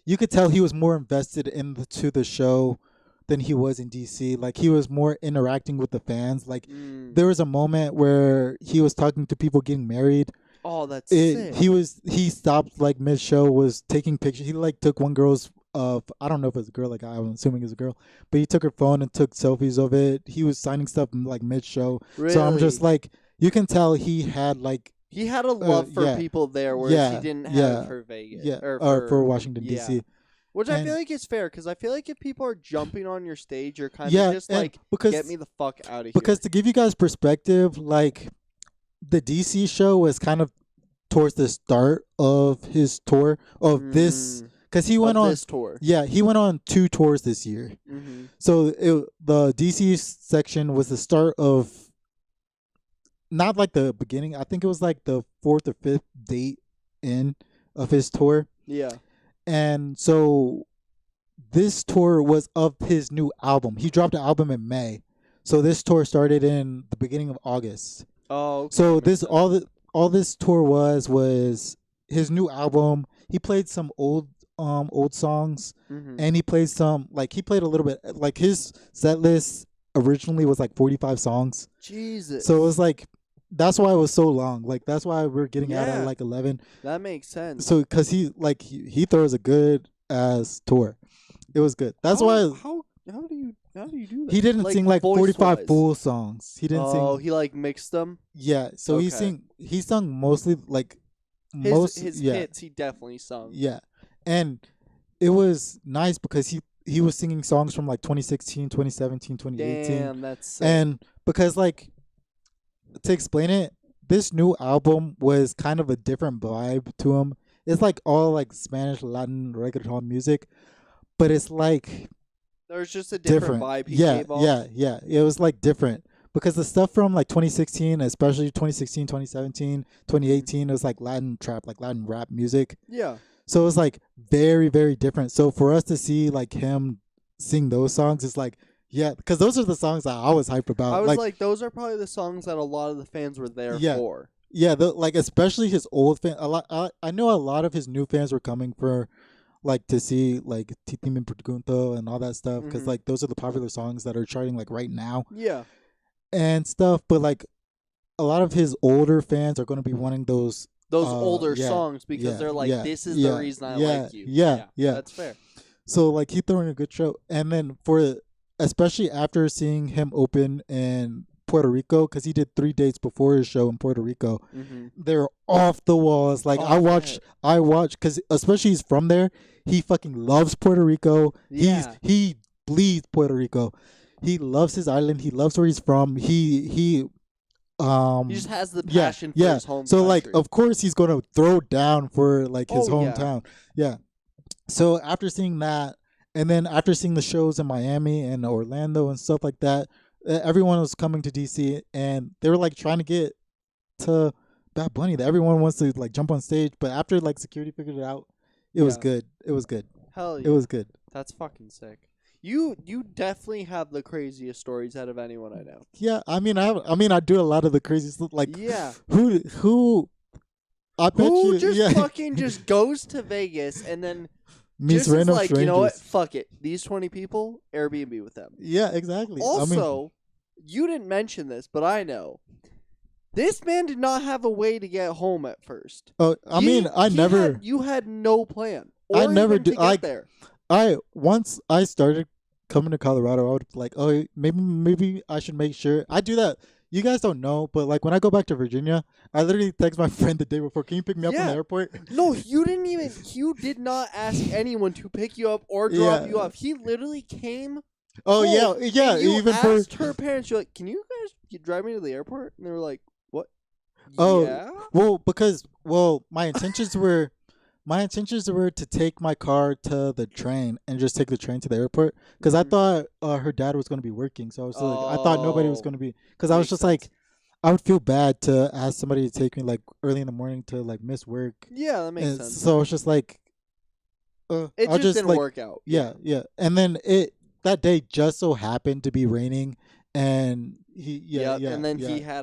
you could tell he was more invested into the show than he was in DC. Like he was more interacting with the fans. Like Mm. there was a moment where he was talking to people getting married. Oh, that's sick. He stopped like mid show, was taking pictures. He like took one girl's I don't know if it's a girl, like I'm assuming it's a girl, but he took her phone and took selfies of it. He was signing stuff like mid show. Really? So I'm just like, you can tell he had like he had a love for yeah. people there, whereas he didn't have yeah, it for Vegas. yeah, or for Washington yeah. DC. Which I And- feel like is fair, because I feel like if people are jumping on your stage, you're kind of Yeah, just and like, because get me the fuck out of here. because to give you guys perspective, like the DC show was kind of towards the start of his tour of this, because he went of on this tour. Yeah, he went on 2 tours this year. Mm-hmm. So the DC section was the start of, not like the beginning. I think it was like the 4th or 5th date in of his tour. Yeah. And so this tour was of his new album. He dropped an album in May. So this tour started in the beginning of August. Oh. Okay, So that this makes sense. all this tour was his new album. He played some old songs. Mhm. And he played he played a little bit, like his set list originally was like 45 songs. Jesus. So it was like, that's why it was so long. Like, that's why we're getting out Yeah. at like 11. That makes sense. So, cause he throws a good ass tour. It was good. That's why, How How do you do that? He didn't sing like 45 voice-wise? full songs. He didn't sing. Oh, he like mixed them. Yeah, so Okay. he sung mostly like His yeah, hits he definitely sung. yeah. And it was nice because he was singing songs from like 2016, 2017, 2018. Damn, that's sick. And because like to explain it, this new album was kind of a different vibe to him. It's like all like Spanish, Latin, reggaeton music, but it's like There's just a different vibe he gave off. Yeah. It was like different because the stuff from like 2016, especially 2016, 2017, 2018, it was like Latin trap, like Latin rap music. Yeah. So it was like very, very different. So for us to see like him sing those songs, it's like, yeah, because those are the songs that I was hyped about. I was like, those are probably the songs that a lot of the fans were there for. Yeah, like especially his old fan. I know a lot of his new fans were coming for like to see like Titi Me Pregunto and all that stuff because like those are the popular songs that are charting like right now. Yeah. And stuff, but like a lot of his older fans are going to be wanting those older songs because they're like, this is the reason I like you. Yeah. That's fair. So like he throwing a good show, and then especially after seeing him open in Puerto Rico, because he did 3 dates before his show in Puerto Rico, they're off the walls. Like I watched because especially he's from there. He fucking loves Puerto Rico. Yeah. He bleeds Puerto Rico. He loves his island. He loves where he's from. He just has the passion for his home so country. like of course he's gonna throw down for like his hometown. Yeah. So after seeing that, and then after seeing the shows in Miami and Orlando and stuff like that, everyone was coming to DC and they were like trying to get to Bad Bunny. That everyone wants to like jump on stage, but after like security figured it out, it was good. It was good. Hell yeah. It was good. That's fucking sick. You definitely have the craziest stories out of anyone I know. Yeah, I mean I do a lot of the craziest like who I bet who you just fucking just goes to Vegas and then meets just random like, strangers. You know what? Fuck it. These 20 people, Airbnb with them. Yeah, exactly. Also, you didn't mention this, but I know. This man did not have a way to get home at first. Oh, You had no plan. I never did. There. Once I started coming to Colorado, I would like, oh, maybe I should make sure I do that. You guys don't know, but like when I go back to Virginia, I literally text my friend the day before. Can you pick me up from the airport? No, you didn't even. You did not ask anyone to pick you up or drop you off. He literally came. Oh yeah. You even asked her parents. You're like, can you guys drive me to the airport? And they were like, what? Oh, yeah. Well, my intentions were to take my car to the train and just take the train to the airport because I thought her dad was going to be working. So I was like, I thought nobody was going to be because I was just like, I would feel bad to ask somebody to take me like early in the morning to like miss work. Yeah, that makes sense. So I was just like, it just didn't work out. Yeah. And then that day just so happened to be raining, and he had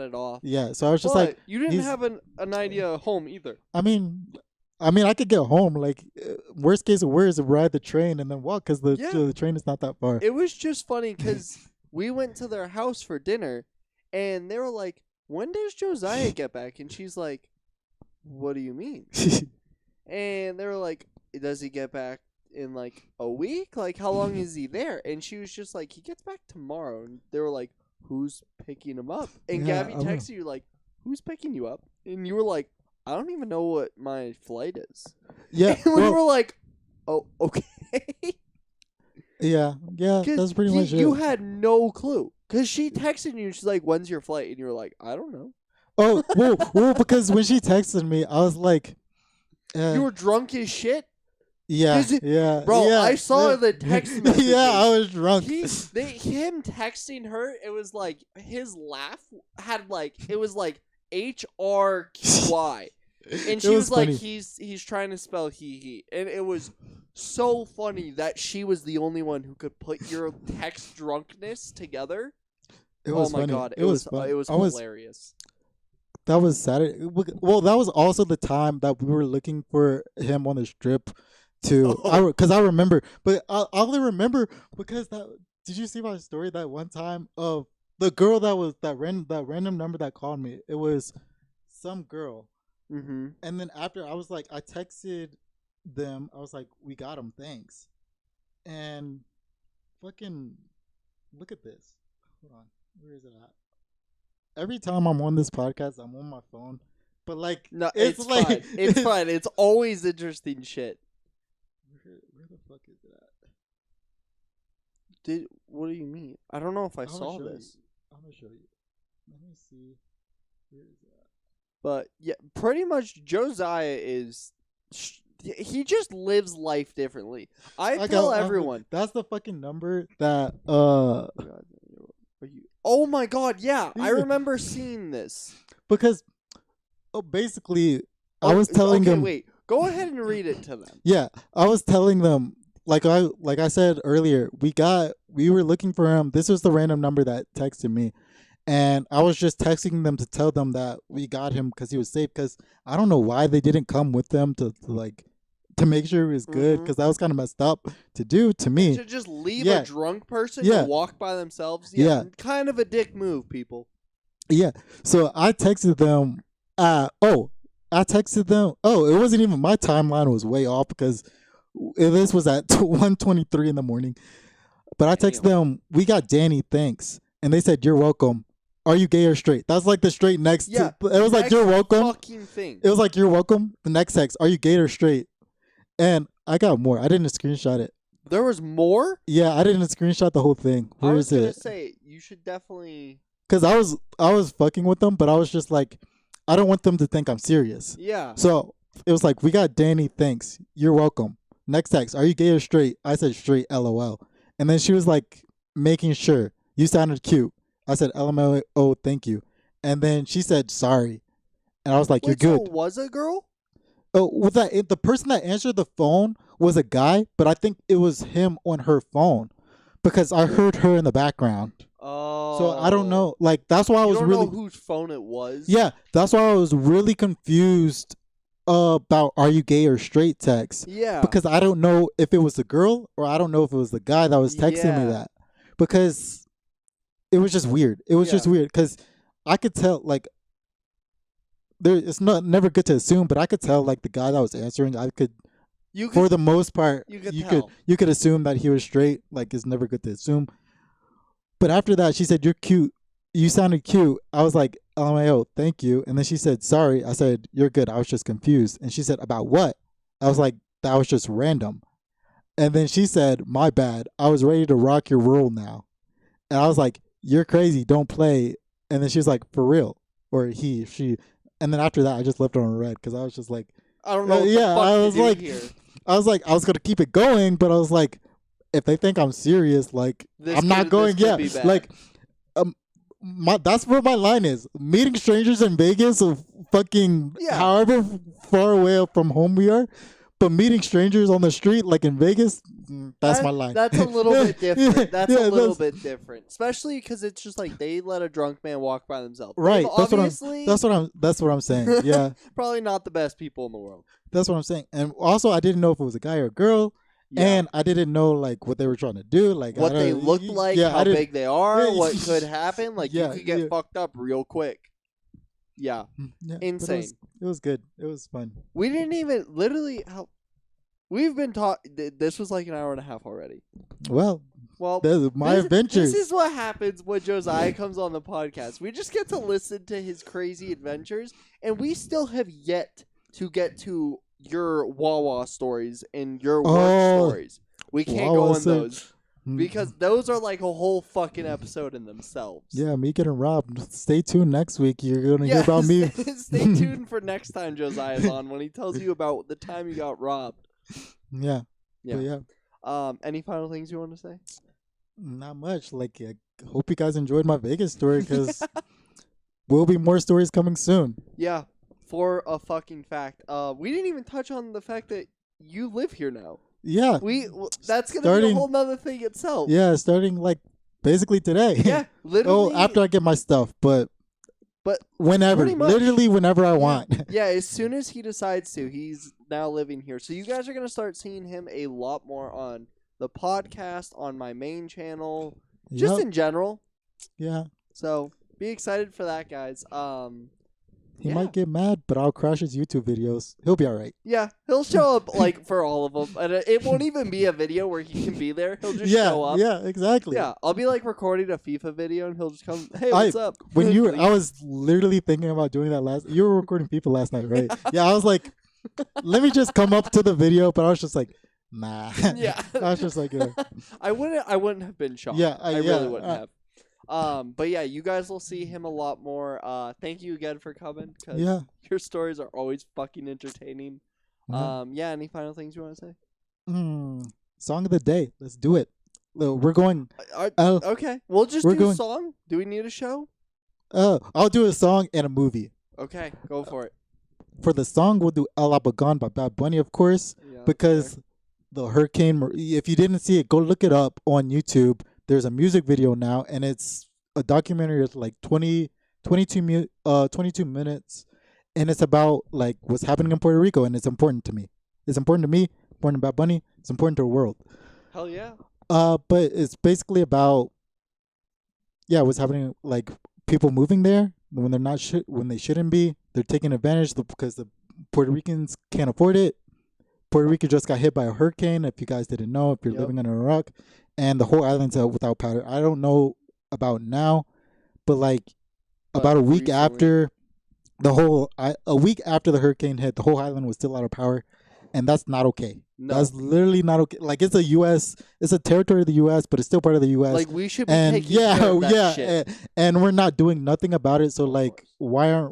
it off. Yeah, so I was just like, you didn't have an idea home either. I mean, I could get home. Like, worst case of worst, ride the train and then walk because the train is not that far. It was just funny because we went to their house for dinner, and they were like, "When does Josiah get back?" And she's like, "What do you mean?" And they were like, "Does he get back in like a week? Like, how long is he there?" And she was just like, "He gets back tomorrow." And they were like, "Who's picking him up?" And Gabby texted you like, "Who's picking you up?" And you were like, I don't even know what my flight is. Yeah. And we were like, oh, okay. Yeah, that's pretty much it. You had no clue. Because she texted you, she's like, when's your flight? And you were like, I don't know. Oh, well, because when she texted me, I was like... you were drunk as shit? Yeah, Bro, I saw the text message. Yeah, I was drunk. Him texting her, it was like, his laugh had like, it was like, HRQY. And she was like, he's trying to spell he. And it was so funny that she was the only one who could put your text drunkenness together. It was funny. God. It was hilarious. That was Saturday. Well, that was also the time that we were looking for him on the strip because I remember. But I only remember because did you see my story that one time of the girl that was that random number that called me? It was some girl. Mm-hmm. And then after I was like, I texted them. I was like, we got him, thanks. And fucking look at this. Hold on. Where is it at? Every time I'm on this podcast, I'm on my phone. But like, No, it's like fine. It's fine. It's always interesting shit. Where the fuck is it at? What do you mean? I don't know if I saw this. I'm gonna show you. Let me see. Where is it at? But yeah, pretty much Josiah is. He just lives life differently. I tell everyone. That's the fucking number that Oh my god! Yeah, I remember seeing this. Because, basically, I was telling them. Wait, go ahead and read it to them. Yeah, I was telling them. Like I said earlier, we were looking for him. This was the random number that texted me, and I was just texting them to tell them that we got him because he was safe. Because I don't know why they didn't come with them to make sure he was good. Because that was kind of messed up to do to me. To just leave a drunk person to walk by themselves. Yeah, kind of a dick move, people. Yeah. So I texted them. I texted them. Oh, it wasn't even my timeline was way off because. This was at 1:23 in the morning. But I texted them, we got Danny, thanks. And they said, you're welcome. Are you gay or straight? That's like the straight next to it was like you're welcome. Fucking thing. It was like you're welcome. The next text, are you gay or straight? And I got more. I didn't screenshot it. There was more? Yeah, I didn't screenshot the whole thing. Where is it? I was gonna say you should definitely because I was fucking with them, but I was just like, I don't want them to think I'm serious. Yeah. So it was like, we got Danny, thanks. You're welcome. Next text, are you gay or straight? I said straight, LOL. And then she was like, making sure. You sounded cute. I said, LMAO, oh, thank you. And then she said, sorry. And I was like, you're good. So it was a girl? Oh, the person that answered the phone was a guy, but I think it was him on her phone because I heard her in the background. Oh. So I don't know. Like, that's why I was really. You don't know whose phone it was? Yeah, that's why I was really confused about are you gay or straight text. Yeah. Because I don't know if it was the girl or I don't know if it was the guy that was texting me that. Because it was just weird. It was just weird because I could tell like it's never good to assume, but I could tell like the guy that was answering, for the most part you could assume that he was straight. Like it's never good to assume. But after that she said, you're cute. You sounded cute. I was like, LMAO, thank you. And then she said, sorry. I said, you're good. I was just confused. And she said, about what? I was like, that was just random. And then she said, my bad. I was ready to rock your world now. And I was like, you're crazy. Don't play. And then she was like, for real. Or she. And then after that, I just left it on red because I was just like, I don't know. I was like, I was like, I was going to keep it going. But I was like, if they think I'm serious, like, I'm not going. Yeah. Like, that's where my line is. Meeting strangers in Vegas or fucking however far away from home we are, but meeting strangers on the street like in Vegas, that's my line. That's a little bit different. That's a little bit different, especially because it's just like they let a drunk man walk by themselves. Right. That's what I'm saying. Yeah. Probably not the best people in the world. That's what I'm saying. And also, I didn't know if it was a guy or a girl. Yeah. And I didn't know like what they were trying to do, like what they looked like, how big they are, what could happen. Like you could get fucked up real quick. Yeah, insane. It was good. It was fun. We didn't even literally. We've been talking. This was like an hour and a half already. Well, my adventures. This is what happens when Josiah comes on the podcast. We just get to listen to his crazy adventures, and we still have yet to get to your Wawa stories and your work stories. We can't go on those because those are like a whole fucking episode in themselves. Yeah, me getting robbed. Stay tuned next week. You're gonna hear about me. Stay tuned for next time Josiah's on when he tells you about the time you got robbed. Yeah. Any final things you want to say? Not much. Like, I hope you guys enjoyed my Vegas story because will be more stories coming soon. Yeah. For a fucking fact. We didn't even touch on the fact that you live here now. Yeah. That's going to be a whole nother thing itself. Yeah, starting like basically today. Yeah, literally. Oh, after I get my stuff, but whenever. Literally whenever I want. Yeah, as soon as he decides to, he's now living here. So you guys are going to start seeing him a lot more on the podcast, on my main channel, just in general. Yeah. So be excited for that, guys. He Yeah. might get mad, but I'll crash his YouTube videos. He'll be all right. Yeah, he'll show up like for all of them, and it won't even be a video where he can be there. He'll just show up. Yeah, exactly. Yeah, I'll be like recording a FIFA video, and he'll just come. Hey, what's up? When you, Leave. I was literally thinking about doing that last. You were recording people last night, right? Yeah, I was like, let me just come up to the video, but I was just like, nah. Yeah, I was just like, I wouldn't have been shocked. Yeah, I really wouldn't have. But yeah, you guys will see him a lot more. Thank you again for coming. Cause yeah. your stories are always fucking entertaining. Yeah. Any final things you want to say? Song of the day. Let's do it. We're going. Okay, we'll just we're do a going- song. Do we need a show? I'll do a song and a movie. Okay, go for it. For the song, we'll do El Apagon by Bad Bunny, of course, Yeah, because the hurricane. If you didn't see it, go look it up on YouTube. There's a music video now, and it's a documentary. It's like 22 minutes, and it's about like what's happening in Puerto Rico, and it's important to me. It's important to me. Important to Bad Bunny. It's important to the world. Hell yeah. But it's basically about what's happening, like people moving there when they're not when they shouldn't be. They're taking advantage because the Puerto Ricans can't afford it. Puerto Rico just got hit by a hurricane. If you guys didn't know, if you're living under a rock, and the whole island's without power. I don't know about now, but like about a week after a week after the hurricane hit, the whole island was still out of power, and that's not okay. No. That's literally not okay. Like it's a territory of the U.S., but it's still part of the U.S. Like we should be and taking care of that shit. And we're not doing nothing about it. So like, why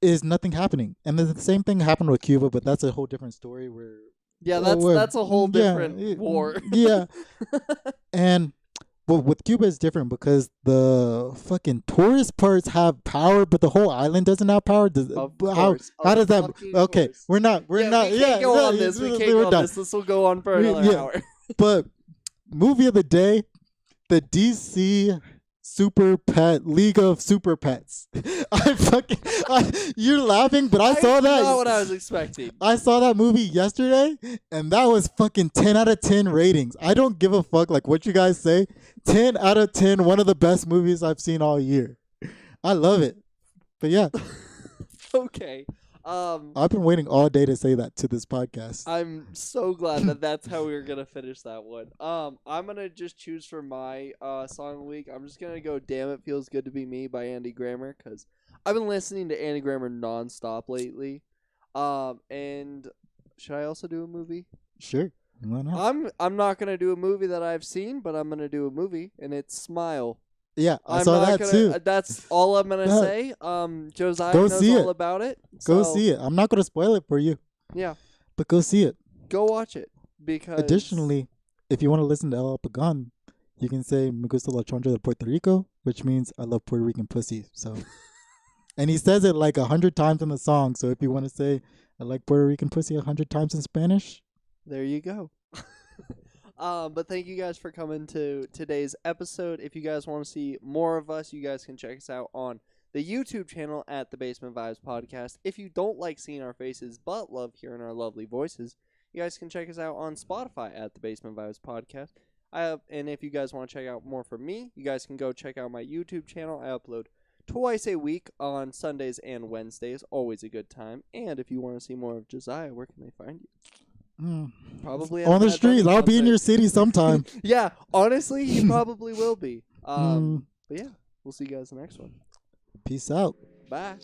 is nothing happening? And the same thing happened with Cuba, but that's a whole different story. Where that's a whole different war. Yeah, and. But with Cuba, it's different because the fucking tourist parts have power, but the whole island doesn't have power. How does that? Okay, course. we're not. We can't go on this. We can't go on this. This will go on for another hour. But movie of the day, the DC League of Super Pets. You're laughing, but I saw that. That's not what I was expecting. I saw that movie yesterday, and that was fucking 10 out of 10 ratings. I don't give a fuck like what you guys say. 10 out of 10, one of the best movies I've seen all year. I love it. But yeah. Okay. I've been waiting all day to say that to this podcast. I'm so glad that that's how we were gonna finish that one. I'm gonna just choose for my song of the week. I'm just gonna go "Damn It Feels Good to Be Me" by Andy Grammer because I've been listening to Andy Grammer nonstop lately. And should I also do a movie? Sure. Why not? I'm not gonna do a movie that I've seen, but I'm gonna do a movie, and it's Smile. Yeah, I saw that too. That's all I'm gonna say. Josiah go knows see all it. about it. Go So, see it. I'm not gonna spoil it for you. Yeah, but go see it. go watch it because. Additionally, if you want to listen to El Pagan, you can say "Me gusta la choncha de Puerto Rico," which means I love Puerto Rican pussy. So, and he says it like 100 times in the song. So if you want to say I like Puerto Rican pussy 100 times in Spanish, there you go. But thank you guys for coming to today's episode. If you guys want to see more of us, you guys can check us out on the YouTube channel at the Basement Vibes Podcast. If you don't like seeing our faces but love hearing our lovely voices, you guys can check us out on Spotify at the Basement Vibes Podcast. And if you guys want to check out more from me, you guys can go check out my YouTube channel. I upload twice a week on Sundays and Wednesdays. Always a good time. And if you want to see more of Josiah, where can they find you? Probably on the streets. I'll be in your city sometime. Yeah, honestly, you probably will be. But yeah, we'll see you guys in the next one. Peace out. Bye.